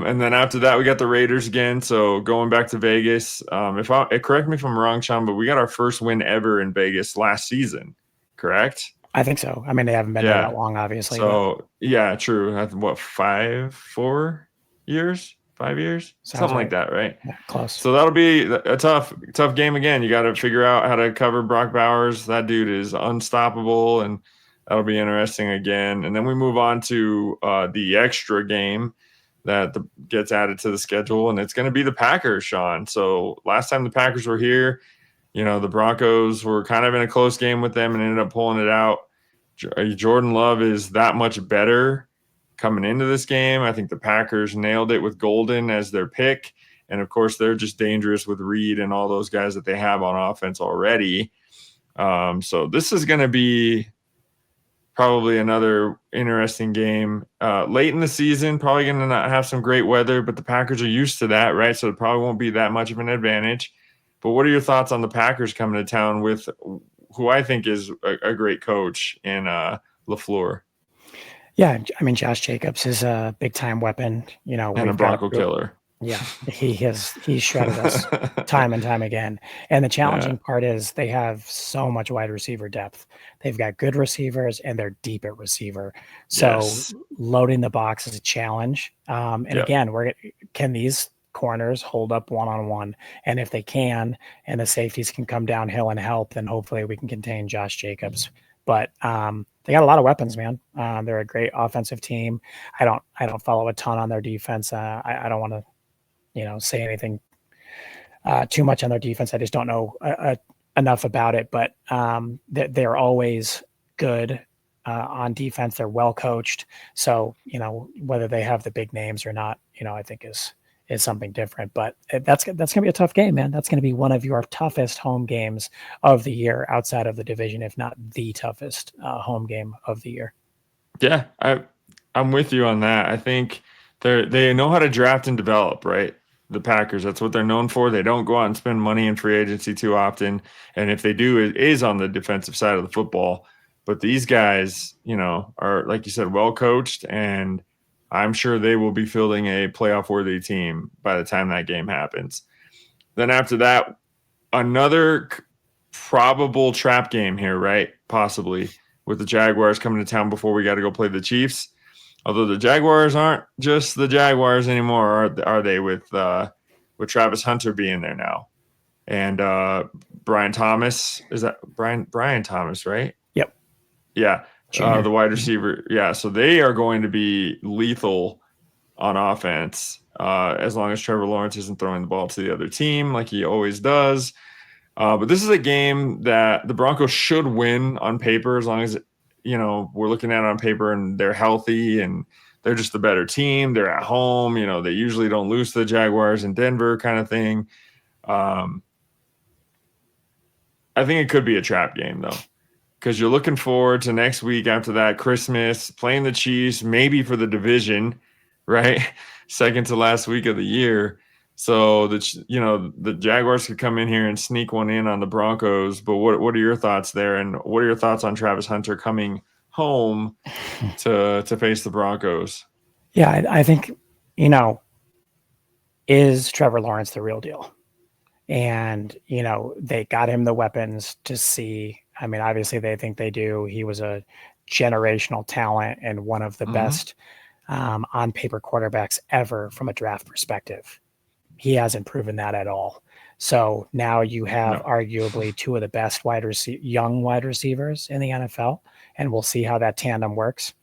And then after that, we got the Raiders again. So going back to Vegas, correct me if I'm wrong, Sean, but we got our first win ever in Vegas last season, correct? I think so. I mean, they haven't been there that long, obviously. So yeah, true. What, 4 years? 5 years? Something like that, right? Yeah, close. So that'll be a tough game again. You got to figure out how to cover Brock Bowers. That dude is unstoppable, and that'll be interesting again. And then we move on to the extra game that gets added to the schedule, and it's going to be the Packers, Sean. So last time the Packers were here, the Broncos were kind of in a close game with them and ended up pulling it out. Jordan Love is that much better coming into this game. I think the Packers nailed it with Golden as their pick. And, of course, they're just dangerous with Reed and all those guys that they have on offense already. So this is going to be probably another interesting game. Late in the season, probably going to not have some great weather, but the Packers are used to that, right? So it probably won't be that much of an advantage. But what are your thoughts on the Packers coming to town with who I think is a great coach in LaFleur? Yeah, I mean, Josh Jacobs is a big-time weapon, and a Bronco killer. Yeah, he's shredded us time and time again. And the challenging part is they have so much wide receiver depth. They've got good receivers and they're deep at receiver. So loading the box is a challenge. Again, can these corners hold up one-on-one? And if they can, and the safeties can come downhill and help, then hopefully we can contain Josh Jacobs. But they got a lot of weapons, man. They're a great offensive team. I don't follow a ton on their defense. I don't want to, say anything too much on their defense. I just don't know enough about it. But they're always good on defense. They're well coached. So whether they have the big names or not, I think is something different. But that's gonna be a tough game, man. That's gonna be one of your toughest home games of the year outside of the division, if not the toughest home game of the year. Yeah, I'm with you on that. I think they know how to draft and develop, right? The Packers, that's what they're known for. They don't go out and spend money in free agency too often. And if they do, it is on the defensive side of the football. But these guys, are, like you said, well coached, and I'm sure they will be fielding a playoff-worthy team by the time that game happens. Then after that, another probable trap game here, right? Possibly with the Jaguars coming to town before we got to go play the Chiefs. Although the Jaguars aren't just the Jaguars anymore, are they? With Travis Hunter being there now, and Brian Thomas, is that Brian Thomas, right? Yep. Yeah. The wide receiver. Yeah. So they are going to be lethal on offense as long as Trevor Lawrence isn't throwing the ball to the other team like he always does. But this is a game that the Broncos should win on paper as long as, we're looking at it on paper and they're healthy and they're just the better team. They're at home. They usually don't lose to the Jaguars in Denver kind of thing. I think it could be a trap game, though, because you're looking forward to next week after that, Christmas, playing the Chiefs, maybe for the division, right? Second to last week of the year. So the Jaguars could come in here and sneak one in on the Broncos. But what are your thoughts there? And what are your thoughts on Travis Hunter coming home to face the Broncos? Yeah, I think you know, is Trevor Lawrence the real deal? And, they got him the weapons to see. I mean, obviously they think they do. He was a generational talent and one of the best on paper quarterbacks ever from a draft perspective. He hasn't proven that at all. So now you have arguably two of the best young wide receivers in the NFL, and we'll see how that tandem works.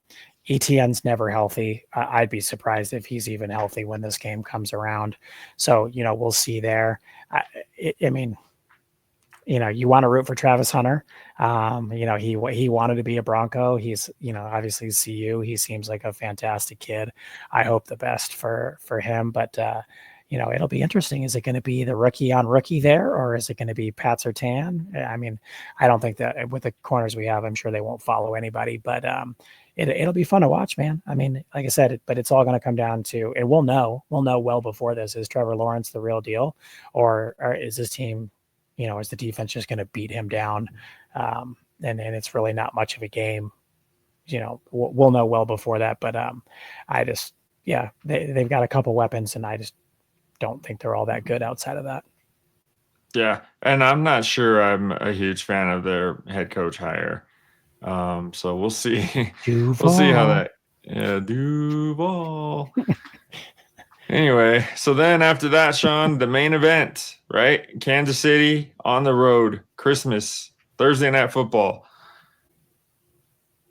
ETN's never healthy. I'd be surprised if he's even healthy when this game comes around. So, we'll see there. I mean, you want to root for Travis Hunter. He wanted to be a Bronco. He's, obviously CU. He seems like a fantastic kid. I hope the best for him. But it'll be interesting. Is it going to be the rookie on rookie there, or is it going to be Pat Surtain? I mean, I don't think that with the corners we have, I'm sure they won't follow anybody. But it'll be fun to watch, man. I mean, like I said, but it's all going to come down to, and we'll know well before this, is Trevor Lawrence the real deal, or is this team, is the defense just going to beat him down? And it's really not much of a game. We'll know well before that. But they've got a couple weapons, and I just don't think they're all that good outside of that. Yeah, and I'm not sure I'm a huge fan of their head coach hire. So we'll see. We'll see how that. Yeah, Duval. Anyway, so then after that, Sean, the main event, right? Kansas City on the road, Christmas, Thursday Night Football.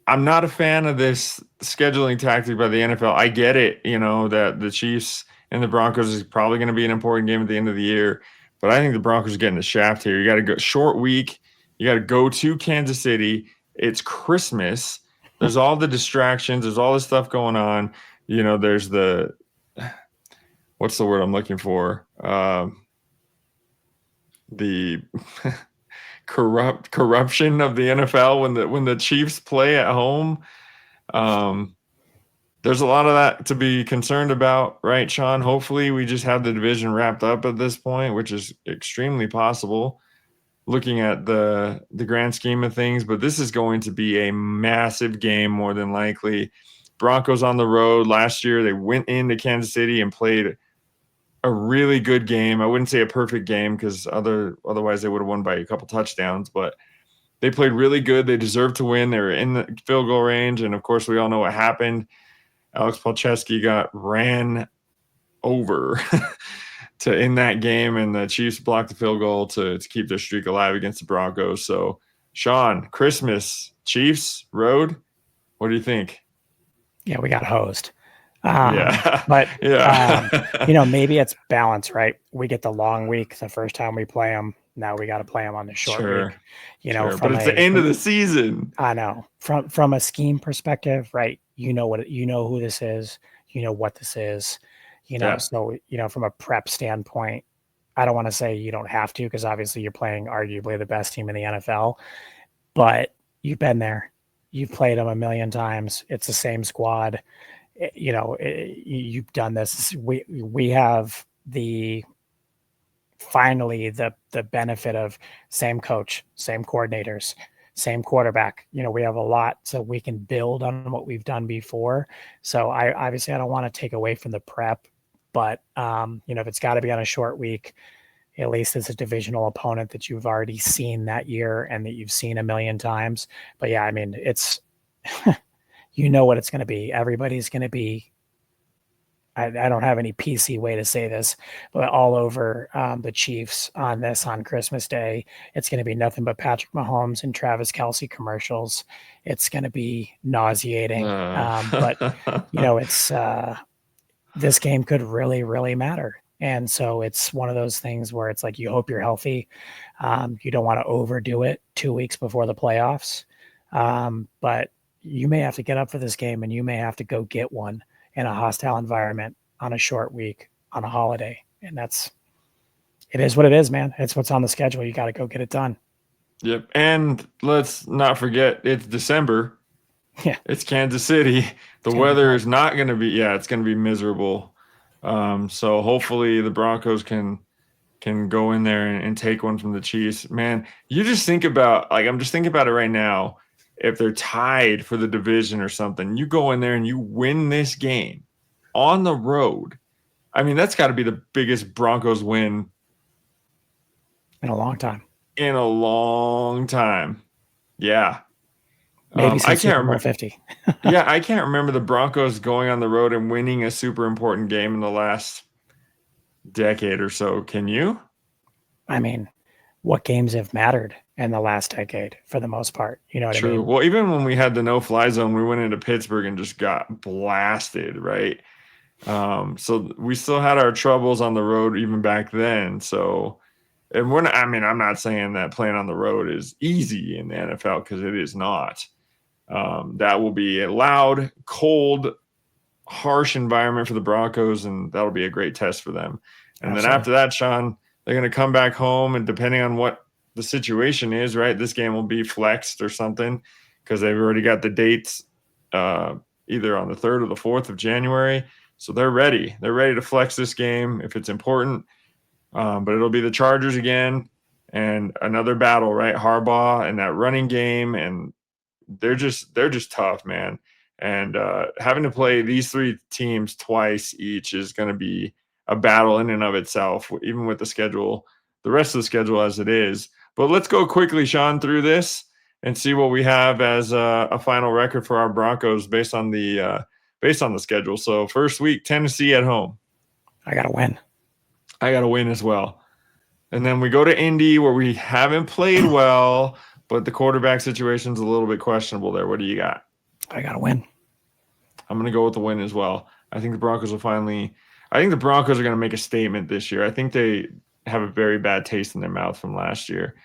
I'm not a fan of this scheduling tactic by the NFL. I get it, that the Chiefs and the Broncos is probably going to be an important game at the end of the year, but I think the Broncos are getting the shaft here. You got to go short week. You got to go to Kansas City. It's Christmas. There's all the distractions. There's all this stuff going on. There's the what's the word I'm looking for? The corruption of the NFL when the Chiefs play at home. There's a lot of that to be concerned about, right, Sean? Hopefully we just have the division wrapped up at this point, which is extremely possible looking at the grand scheme of things. But this is going to be a massive game more than likely. Broncos on the road. Last year they went into Kansas City and played a really good game. I wouldn't say a perfect game because otherwise they would have won by a couple touchdowns, but they played really good. They deserved to win. They were in the field goal range, and of course we all know what happened. Alex Palczewski got ran over in that game, and the Chiefs blocked the field goal to keep their streak alive against the Broncos. So, Sean, Christmas, Chiefs, road, what do you think? Yeah, we got hosed. But maybe it's balance, right? We get the long week the first time we play them. Now we got to play them on the short week. But it's the end of the season. I know. From a scheme perspective, right? You know who this is. You know what this is. So from a prep standpoint, I don't want to say you don't have to, because obviously you're playing arguably the best team in the NFL. But you've been there. You've played them a million times. It's the same squad. You've done this. We have finally the benefit of same coach, same coordinators, same quarterback. We have a lot, so we can build on what we've done before. So I don't want to take away from the prep, but if it's got to be on a short week, at least it's a divisional opponent that you've already seen that year and that you've seen a million times. But yeah, I mean, it's what it's going to be. Everybody's going to be, I don't have any PC way to say this, but all over the Chiefs on Christmas Day. It's going to be nothing but Patrick Mahomes and Travis Kelce commercials. It's going to be nauseating. But it's this game could really, really matter. And so it's one of those things where it's like, you hope you're healthy. You don't want to overdo it 2 weeks before the playoffs. But you may have to get up for this game, and you may have to go get one in a hostile environment on a short week on a holiday. And it is what it is, man. It's what's on the schedule. You got to go get it done. Yep. And let's not forget, it's December. Yeah. It's Kansas City. The weather is not going to be, it's going to be miserable. So hopefully the Broncos can go in there and take one from the Chiefs. Man, you just think about, I'm just thinking about it right now. If they're tied for the division or something, you go in there and you win this game. on the road. I mean, that's got to be the biggest Broncos win in a long time. In a long time. Yeah. Maybe I since can't Super Bowl remember. 50. Yeah, I can't remember the Broncos going on the road and winning a super important game in the last decade or so. Can you? I mean, what games have mattered in the last decade for the most part? You know what I True. mean? Well, even when we had the no-fly zone, we went into Pittsburgh and just got blasted, right? So we still had our troubles on the road even back then. So, and we're not, I mean, I'm not saying that playing on the road is easy in the NFL because it is not. That will be a loud, cold, harsh environment for the Broncos, and that'll be a great test for them. And Absolutely. then after that, Sean, they're going to come back home, and depending on what the situation is, right, this game will be flexed or something because they've already got the dates either on the 3rd or the 4th of January. So they're ready. They're ready to flex this game if it's important. But it'll be the Chargers again and another battle, right? Harbaugh and that running game, and they're just tough, man. And having to play these three teams twice each is going to be a battle in and of itself, even with the rest of the schedule as it is. But let's go quickly, Sean, through this and see what we have as a final record for our Broncos based on the schedule. So first week, Tennessee at home. I got to win. I got to win as well. And then we go to Indy where we haven't played well, but the quarterback situation's a little bit questionable there. What do you got? I got to win. I'm going to go with the win as well. I think the Broncos are going to make a statement this year. I think they have a very bad taste in their mouth from last year.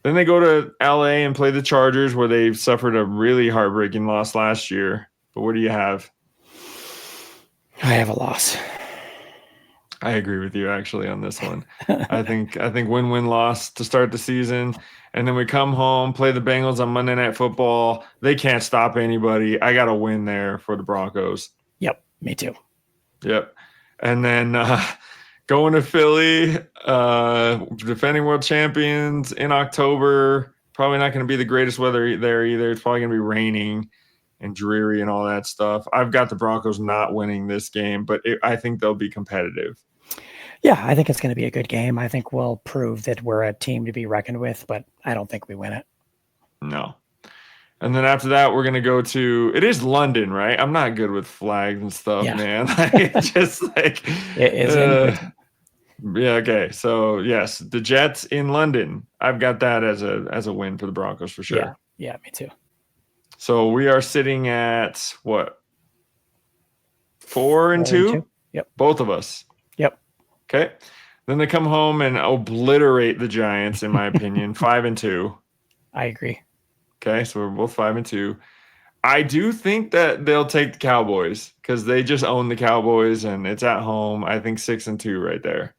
Then they go to LA and play the Chargers where they suffered a really heartbreaking loss last year. But what do you have? I have a loss. I agree with you actually on this one. I think win-win loss to start the season. And then we come home, play the Bengals on Monday Night Football. They can't stop anybody. I got a win there for the Broncos. Yep, me too. Yep. And then going to Philly, defending world champions in October. Probably not going to be the greatest weather there either. It's probably going to be raining and dreary and all that stuff. I've got the Broncos not winning this game, but I think they'll be competitive. Yeah, I think it's going to be a good game. I think we'll prove that we're a team to be reckoned with, but I don't think we win it. No. And then after that, we're going to go to – it is London, right? I'm not good with flags and stuff, man. It's just like – it is yeah, okay. So, yes, the Jets in London. I've got that as a win for the Broncos for sure. Yeah, me too. So we are sitting at what? 4 and 2? Yep. Both of us. Yep. Okay. Then they come home and obliterate the Giants, in my opinion. 5 and 2. I agree. Okay, so we're both 5 and 2. I do think that they'll take the Cowboys because they just own the Cowboys and it's at home. I think 6 and 2 right there.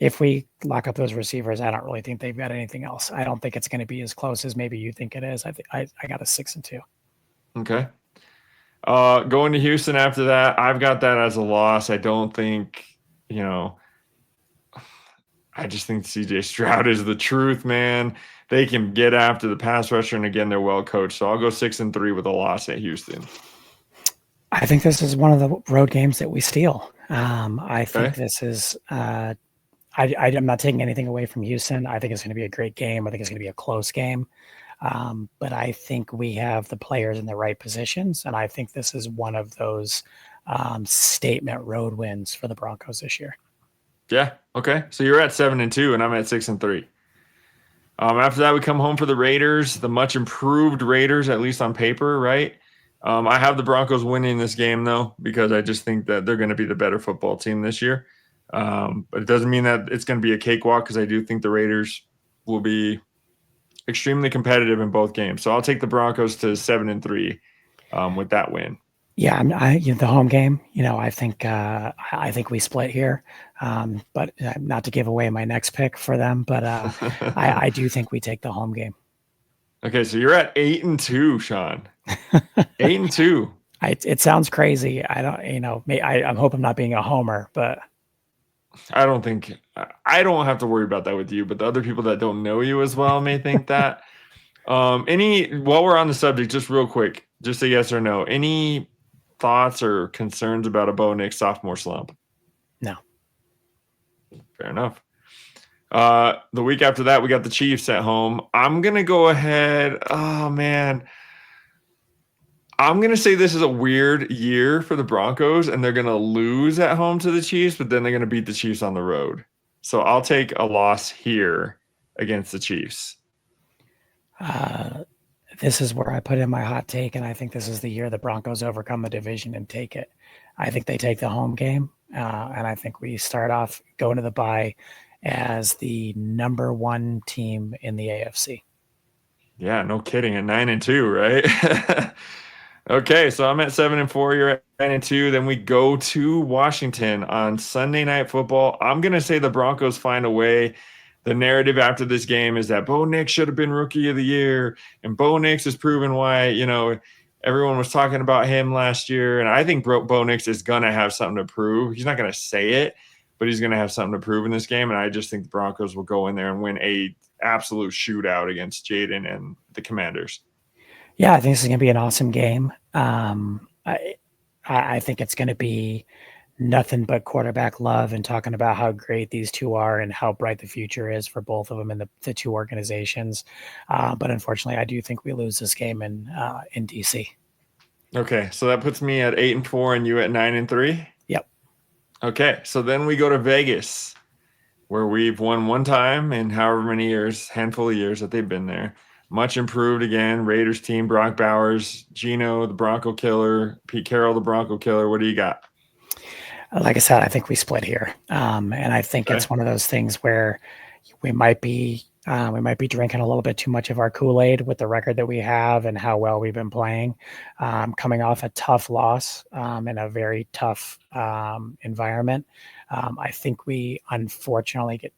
If we lock up those receivers, I don't really think they've got anything else. I don't think it's going to be as close as maybe you think it is. I got a 6 and 2. Okay. Going to Houston after that, I've got that as a loss. I don't think, I just think CJ Stroud is the truth, man. They can get after the pass rusher, and again, they're well coached. So I'll go 6 and 3 with a loss at Houston. I think this is one of the road games that we steal. I think this is I'm not taking anything away from Houston. I think it's going to be a great game. I think it's going to be a close game. But I think we have the players in the right positions, and I think this is one of those statement road wins for the Broncos this year. Yeah. Okay. So you're at 7 and 2, and I'm at 6 and 3. After that, we come home for the Raiders, the much improved Raiders, at least on paper, right? I have the Broncos winning this game, though, because I just think that they're going to be the better football team this year. But it doesn't mean that it's going to be a cakewalk because I do think the Raiders will be extremely competitive in both games. So I'll take the Broncos to 7 and 3 with that win. Yeah, the home game. I think we split here, but not to give away my next pick for them, but I do think we take the home game. Okay, so you're at 8 and 2, Sean. 8 and 2. It sounds crazy. I don't. I hope I'm not being a homer, but I don't have to worry about that with you, but the other people that don't know you as well may think that. While we're on the subject, just real quick, just a yes or no. Any thoughts or concerns about a Bo Nix sophomore slump? No. Fair enough. The week after that, we got the Chiefs at home. I'm going to go ahead. Oh, man. I'm going to say this is a weird year for the Broncos, and they're going to lose at home to the Chiefs, but then they're going to beat the Chiefs on the road. So I'll take a loss here against the Chiefs. This is where I put in my hot take, and I think this is the year the Broncos overcome the division and take it. I think they take the home game, and I think we start off going to the bye as the number one team in the AFC. Yeah, no kidding. At 9-2, right? Okay, so I'm at 7-4. You're at 9-2. Then we go to Washington on Sunday Night Football. I'm gonna say the Broncos find a way. The narrative after this game is that Bo Nix should have been Rookie of the Year, and Bo Nix has proven why. Everyone was talking about him last year, and I think Bo Nix is gonna have something to prove. He's not gonna say it, but he's gonna have something to prove in this game, and I just think the Broncos will go in there and win a absolute shootout against Jaden and the Commanders. Yeah, I think this is going to be an awesome game. I think it's going to be nothing but quarterback love and talking about how great these two are and how bright the future is for both of them in the two organizations. But unfortunately, I do think we lose this game in DC. Okay, so that puts me at 8-4 and you at 9-3. Yep. Okay, so then we go to Vegas, where we've won one time in however many years, handful of years that they've been there. Much improved again. Raiders team, Brock Bowers, Gino, the Bronco Killer, Pete Carroll, the Bronco Killer. What do you got? Like I said, I think we split here, and I think it's one of those things where we might be drinking a little bit too much of our Kool-Aid with the record that we have and how well we've been playing, coming off a tough loss in a very tough environment. I think we unfortunately get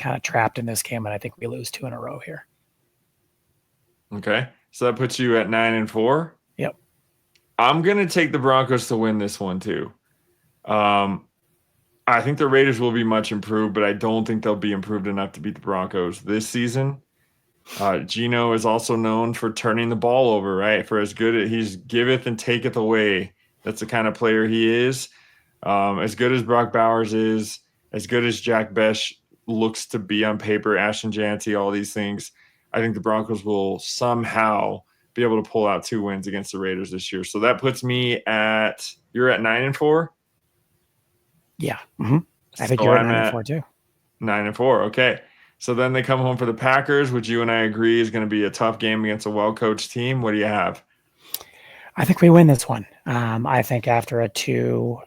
kind of trapped in this game, and I think we lose 2 in a row here. Okay, so that puts you at 9-4. Yep. I'm gonna take the Broncos to win this one too. I think the Raiders will be much improved, but I don't think they'll be improved enough to beat the Broncos this season. Gino is also known for turning the ball over, right? For as good as he's giveth and taketh away. That's the kind of player he is. As good as Brock Bowers is, as good as Jack Besh looks to be on paper, Ashton Janty, all these things, I think the Broncos will somehow be able to pull out 2 wins against the Raiders this year. So that puts me at – you're at 9-4? Yeah. Mm-hmm. I think you're at 9-4 too. 9-4, okay. So then they come home for the Packers, which you and I agree is going to be a tough game against a well-coached team. What do you have? I think we win this one. I think after a two-loss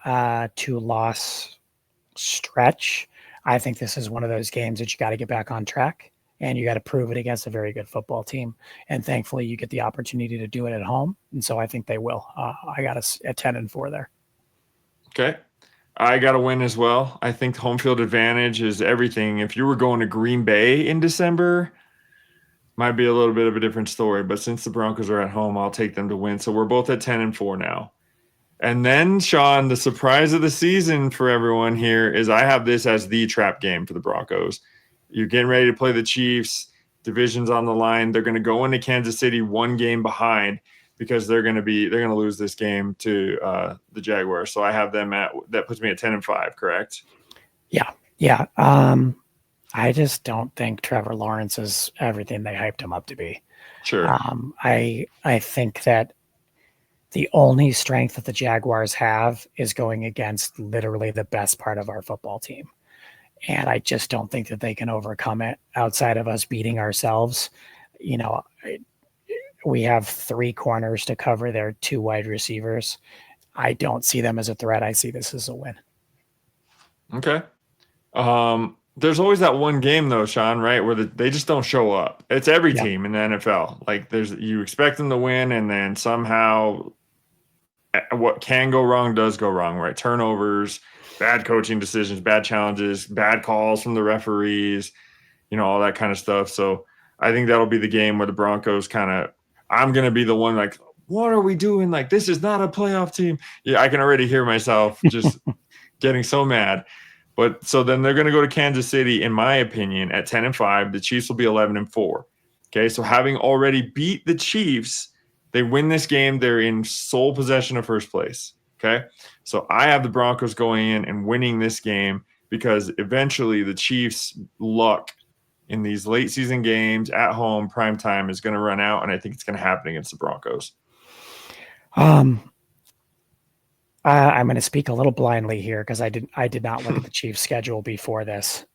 stretch, I think this is one of those games that you got to get back on track. And you got to prove it against a very good football team. And thankfully, you get the opportunity to do it at home. And so I think they will. I got us at 10-4 there. Okay. I got to win as well. I think home field advantage is everything. If you were going to Green Bay in December, might be a little bit of a different story. But since the Broncos are at home, I'll take them to win. So we're both at 10-4 now. And then, Sean, the surprise of the season for everyone here is I have this as the trap game for the Broncos. You're getting ready to play the Chiefs. Division's on the line. They're going to go into Kansas City 1 game behind because they're going to lose this game to the Jaguars. So I have them that puts me at 10-5. Correct? Yeah. I just don't think Trevor Lawrence is everything they hyped him up to be. Sure. I think that the only strength that the Jaguars have is going against literally the best part of our football team. And I just don't think that they can overcome it outside of us beating ourselves. We have 3 corners to cover their 2 wide receivers. I don't see them as a threat. I see this as a win. Okay. There's always that one game though, Sean, right, where they just don't show up. It's every team in the NFL. Like you expect them to win, and then somehow what can go wrong does go wrong, right? Turnovers, bad coaching decisions, bad challenges, bad calls from the referees, all that kind of stuff. So I think that'll be the game where the Broncos I'm going to be the one like, what are we doing? Like, this is not a playoff team. Yeah, I can already hear myself just getting so mad. But so then they're going to go to Kansas City, in my opinion, at 10-5. The Chiefs will be 11-4. Okay, so having already beat the Chiefs They win this game, they're in sole possession of first place. Okay. So I have the Broncos going in and winning this game because eventually the Chiefs' luck in these late season games at home, prime time, is going to run out. And I think it's going to happen against the Broncos. I'm going to speak a little blindly here because I did not look at the Chiefs' schedule before this.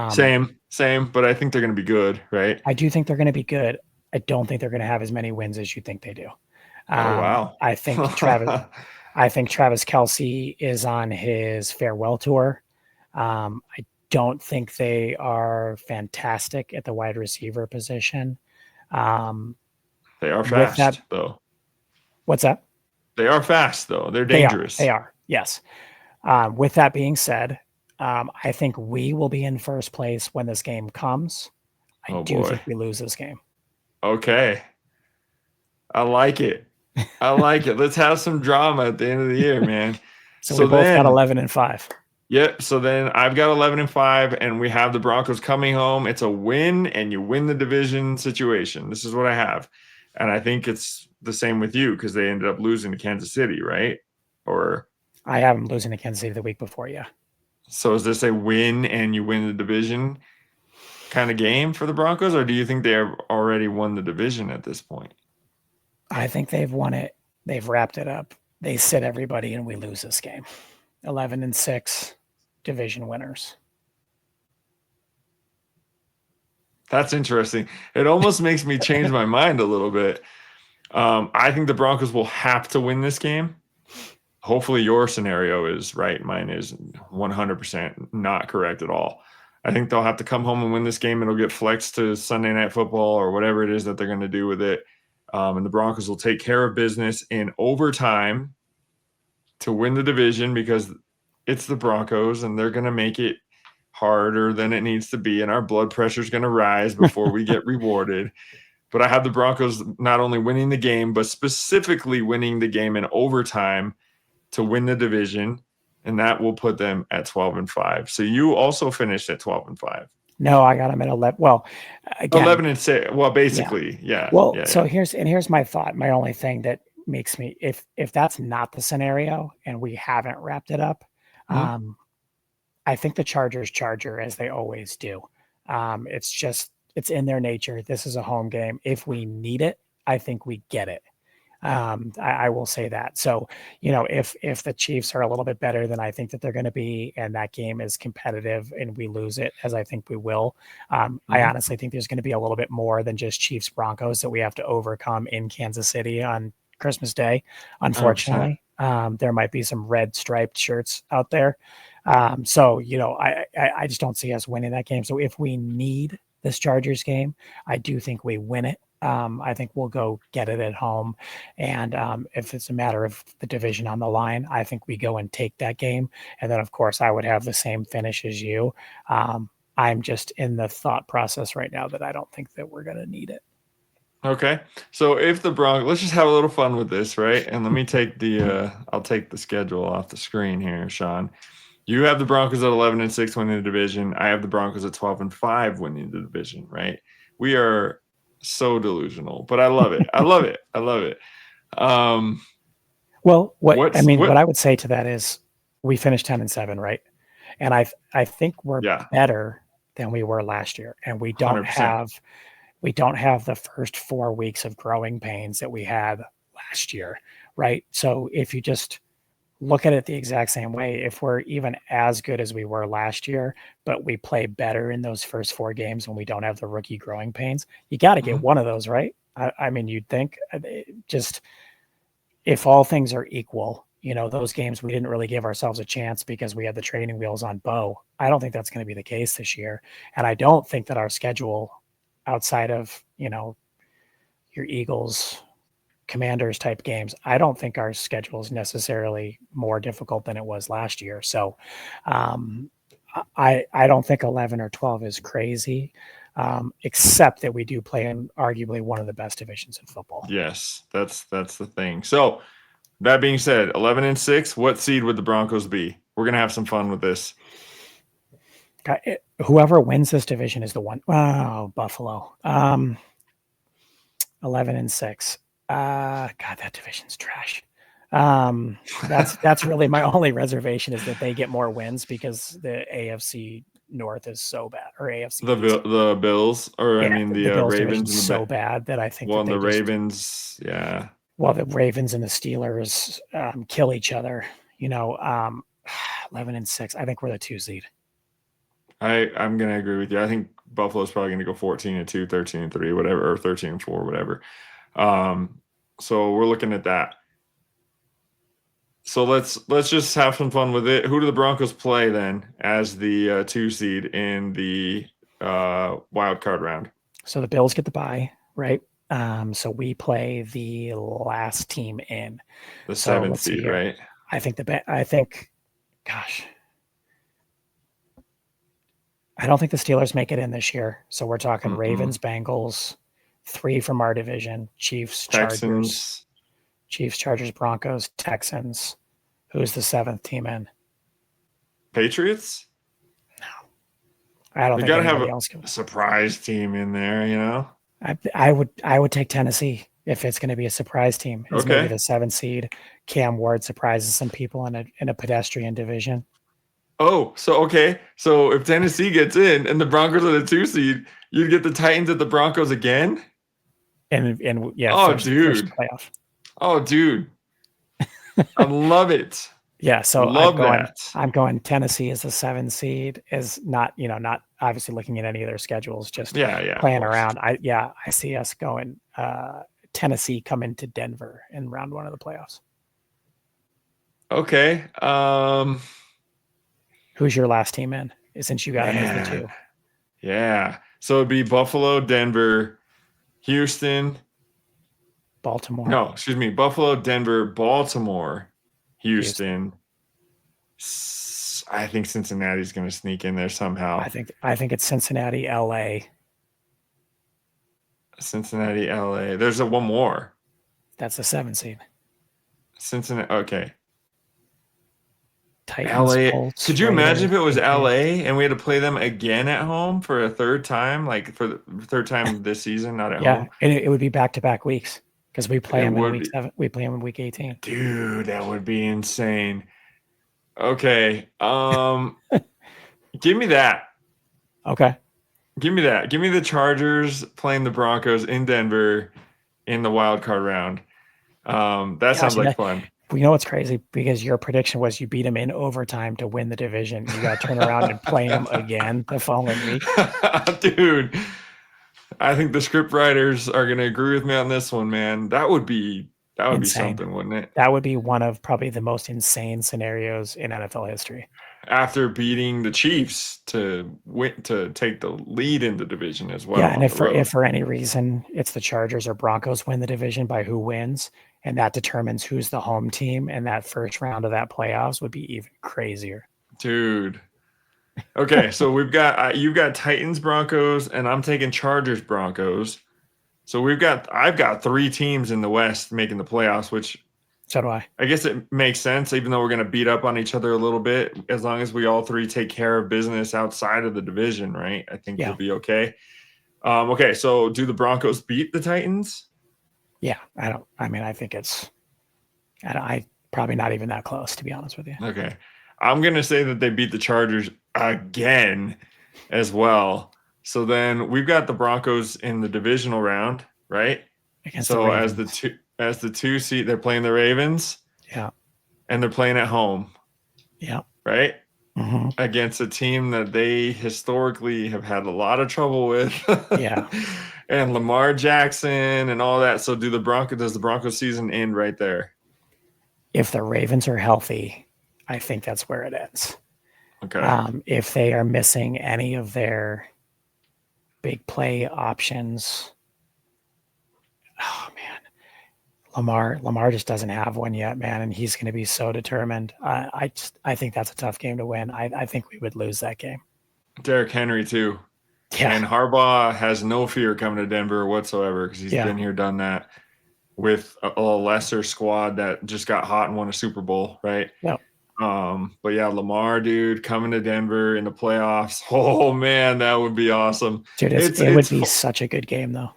Same, but I think they're going to be good, right? I do think they're going to be good. I don't think they're going to have as many wins as you think they do. Oh wow! I think Travis Kelce is on his farewell tour. I don't think they are fantastic at the wide receiver position. They are fast, though. What's that? They are fast, though. They're dangerous. They are. Yes. With that being said, I think we will be in first place when this game comes. I do think we lose this game. Okay. I like it. Let's have some drama at the end of the year, man. So we both got 11-5. Yep. So then I've got 11-5, and we have the Broncos coming home. It's a win, and you win the division situation. This is what I have. And I think it's the same with you because they ended up losing to Kansas City, right? Or I have them losing to Kansas City the week before, yeah. So is this a win and you win the division kind of game for the Broncos, or do you think they have already won the division at this point? I think they've won it. They've wrapped it up. They sit everybody and we lose this game. 11-6 division winners. That's interesting. It almost makes me change my mind a little bit. I think the Broncos will have to win this game. Hopefully your scenario is right. Mine is 100% not correct at all. I think they'll have to come home and win this game. It'll get flexed to Sunday Night Football or whatever it is that they're going to do with it. And the Broncos will take care of business in overtime to win the division because it's the Broncos and they're going to make it harder than it needs to be. And our blood pressure is going to rise before we get rewarded. But I have the Broncos not only winning the game, but specifically winning the game in overtime to win the division. And that will put them at 12-5. So you also finished at 12-5. No, I got them at 11. Well, again, 11-6. Well, basically, yeah. Well, so here's my thought. My only thing that makes me, if that's not the scenario and we haven't wrapped it up, I think the Chargers charger as they always do. It's in their nature. This is a home game. If we need it, I think we get it. I will say that. So, if the Chiefs are a little bit better than I think that they're going to be, and that game is competitive and we lose it, as I think we will, I honestly think there's going to be a little bit more than just Chiefs Broncos that we have to overcome in Kansas City on Christmas Day. Unfortunately, there might be some red striped shirts out there. So, I just don't see us winning that game. So if we need this Chargers game, I do think we win it. I think we'll go get it at home. And if it's a matter of the division on the line, I think we go and take that game. And then, of course, I would have the same finish as you. I'm just in the thought process right now that I don't think that we're going to need it. Okay. So if the Broncos, let's just have a little fun with this, right? And let me take I'll take the schedule off the screen here, Sean. You have the Broncos at 11-6 winning the division. I have the Broncos at 12-5 winning the division, right? We are so delusional, but I love it. I love it. Well, what I would say to that is we finished 10-7, right? And I think we're better than we were last year. And we don't 100%. We don't have the first 4 weeks of growing pains that we had last year, right? So if you just look at it the exact same way, if we're even as good as we were last year, but we play better in those first 4 games when we don't have the rookie growing pains, you got to get one of those, right? I mean, you'd think just if all things are equal, those games we didn't really give ourselves a chance because we had the training wheels on Bo. I don't think that's going to be the case this year. And I don't think that our schedule outside of, your Eagles, Commanders type games, I don't think our schedule is necessarily more difficult than it was last year. So I don't think 11 or 12 is crazy, except that we do play in arguably one of the best divisions in football. Yes, that's the thing. So that being said, 11-6, what seed would the Broncos be? We're going to have some fun with this. Whoever wins this division is the one. Oh, Buffalo. 11-6. God, that division's trash. That's really my only reservation is that they get more wins because the AFC North is so bad, or AFC East. The Bills, or I Yeah, mean the Bills Ravens division's and so bad that I think well, that and they the just Ravens, yeah. well, the Ravens and the Steelers kill each other. 11-6. I think we're the 2 seed. I'm gonna agree with you. I think Buffalo's probably gonna go 14-2, 13-3, whatever, or 13-4, whatever. So we're looking at that. So let's just have some fun with it. Who do the Broncos play then as the 2 seed in the wild card round? So the Bills get the bye, right? So we play the last team in. The So 7th let's see seed, here. right? Gosh, I don't think the Steelers make it in this year. So we're talking Ravens, Bengals, 3 from our division, Chiefs, Texans. Chargers, Broncos, Texans. Who's the 7th team in? Patriots? I don't We think gotta have anybody else a can. surprise team in there, you know? I would take Tennessee if it's going to be a surprise team. It's maybe the 7th seed. Cam Ward surprises some people in a pedestrian division. Oh, so okay. So if Tennessee gets in and the Broncos are the 2 seed, you'd get the Titans at the Broncos again? And yeah, Oh, first playoff. Oh, dude. I love it. Yeah, so that. I'm going Tennessee as the 7 seed, is not obviously looking at any of their schedules, just playing around. I see us going Tennessee coming to Denver in round 1 of the playoffs. Okay. Who's your last team in? Since you got them as the 2. Yeah. So it'd be Buffalo, Denver, Houston, Baltimore. No, excuse me. Buffalo, Denver, Baltimore, Houston. I think Cincinnati's going to sneak in there somehow. I think it's Cincinnati, LA. Cincinnati, LA. There's one more. That's the 7 seed. Cincinnati. Okay. Titans, LA. Colts, Could you imagine if it was Patriots. LA and we had to play them again at home for a third time, like for the third time this season, not at home? And it would be back-to-back weeks because we play them in week 7. We play them in week 18. Dude, that would be insane. Okay. Give me that. Okay. Give me that. Give me the Chargers playing the Broncos in Denver in the wild card round. That sounds like fun. You know what's crazy? Because your prediction was you beat them in overtime to win the division. You got to turn around and play them again the following week. Dude, I think the script writers are going to agree with me on this one, man. That would be something, wouldn't it? That would be one of probably the most insane scenarios in NFL history. After beating the Chiefs to take the lead in the division as well. Yeah, and if for any reason it's the Chargers or Broncos win the division by who wins, and that determines who's the home team, and that first round of that playoffs would be even crazier. Dude. Okay, so you've got Titans, Broncos, and I'm taking Chargers, Broncos. So I've got 3 teams in the West making the playoffs, which so do I. I guess it makes sense, even though we're going to beat up on each other a little bit, as long as we all 3 take care of business outside of the division, right? I think we'll be okay. Okay, so do the Broncos beat the Titans? Yeah, I think it's probably not even that close, to be honest with you. Okay. I'm going to say that they beat the Chargers again as well. So then we've got the Broncos in the divisional round, right? Against the Ravens. as the 2 seed, they're playing the Ravens. Yeah. And they're playing at home. Yeah. Right? Mm-hmm. Against a team that they historically have had a lot of trouble with. Yeah. And Lamar Jackson and all that. So does the Broncos season end right there? If the Ravens are healthy, I think that's where it ends. Okay. If they are missing any of their big play options, oh man, Lamar just doesn't have one yet, man, and he's going to be so determined. I think that's a tough game to win. I think we would lose that game. Derrick Henry too. Yeah. And Harbaugh has no fear coming to Denver whatsoever because he's been here, done that with a lesser squad that just got hot and won a Super Bowl, right? Yeah. But yeah, Lamar, dude, coming to Denver in the playoffs. Oh man, that would be awesome. Dude, it would be such a good game though.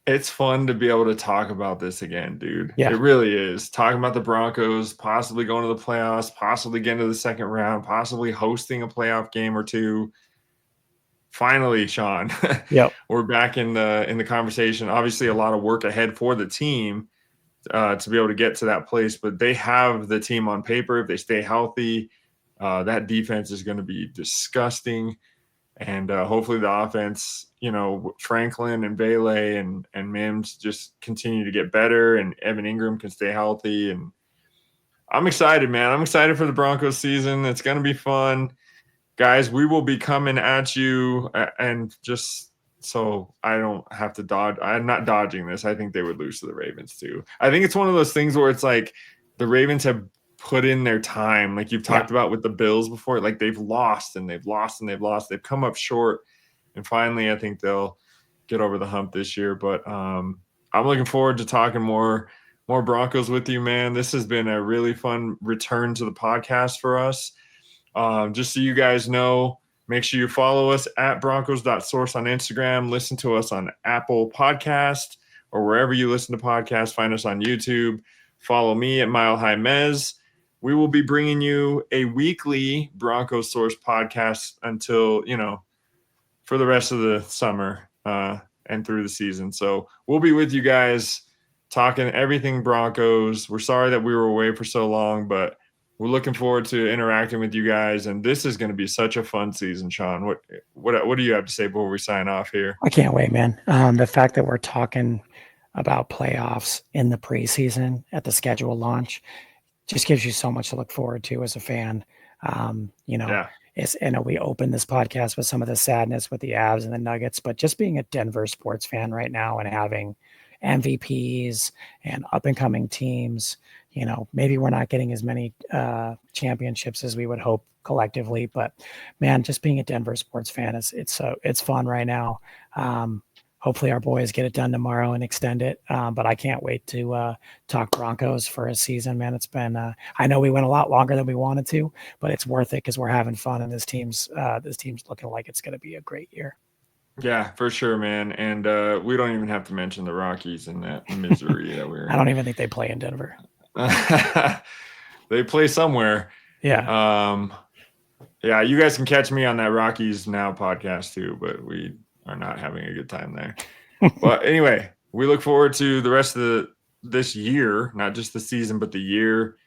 It's fun to be able to talk about this again, dude. Yeah. It really is. Talking about the Broncos, possibly going to the playoffs, possibly getting to the second round, possibly hosting a playoff game or two. Finally, Sean, Yep. we're back in the conversation. Obviously, a lot of work ahead for the team to be able to get to that place, but they have the team on paper. If they stay healthy, that defense is going to be disgusting. And hopefully the offense, Franklin and Vele and Mims just continue to get better, and Evan Ingram can stay healthy. And I'm excited, man. I'm excited for the Broncos season. It's going to be fun. Guys, we will be coming at you, and just so I don't have to dodge. I'm not dodging this. I think they would lose to the Ravens too. I think it's one of those things where it's like the Ravens have put in their time, like you've talked about with the Bills before. Like they've lost and they've lost and they've lost. They've come up short, and finally, I think they'll get over the hump this year. But I'm looking forward to talking more Broncos with you, man. This has been a really fun return to the podcast for us. Just so you guys know, make sure you follow us at broncos.source on Instagram. Listen to us on Apple Podcast or wherever you listen to podcasts. Find us on YouTube. Follow me at Mile High Mez. We will be bringing you a weekly Broncos Source podcast until, for the rest of the summer and through the season. So we'll be with you guys talking everything Broncos. We're sorry that we were away for so long, but we're looking forward to interacting with you guys, and this is going to be such a fun season, Sean. What do you have to say before we sign off here? I can't wait, man. The fact that we're talking about playoffs in the preseason at the schedule launch just gives you so much to look forward to as a fan. We opened this podcast with some of the sadness with the Avs and the Nuggets, but just being a Denver sports fan right now and having MVPs and up and coming teams, maybe we're not getting as many championships as we would hope collectively, but man, just being a Denver sports fan it's fun right now. Hopefully our boys get it done tomorrow and extend it. But I can't wait to talk Broncos for a season, man. It's been, I know we went a lot longer than we wanted to, but it's worth it because we're having fun and this team's looking like it's going to be a great year. Yeah, for sure, man. And we don't even have to mention the Rockies and that misery that we're in. I don't even think they play in Denver. They play somewhere. Yeah. Yeah, you guys can catch me on that Rockies Now podcast too, but we are not having a good time there. But anyway, we look forward to the rest of this year, not just the season, but the year.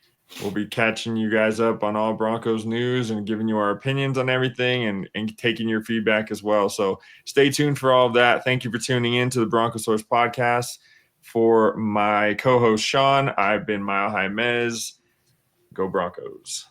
We'll be catching you guys up on all Broncos news and giving you our opinions on everything and taking your feedback as well. So stay tuned for all of that. Thank you for tuning in to the Broncos Source podcast. For my co-host, Sean, I've been Mile High Mez. Go Broncos.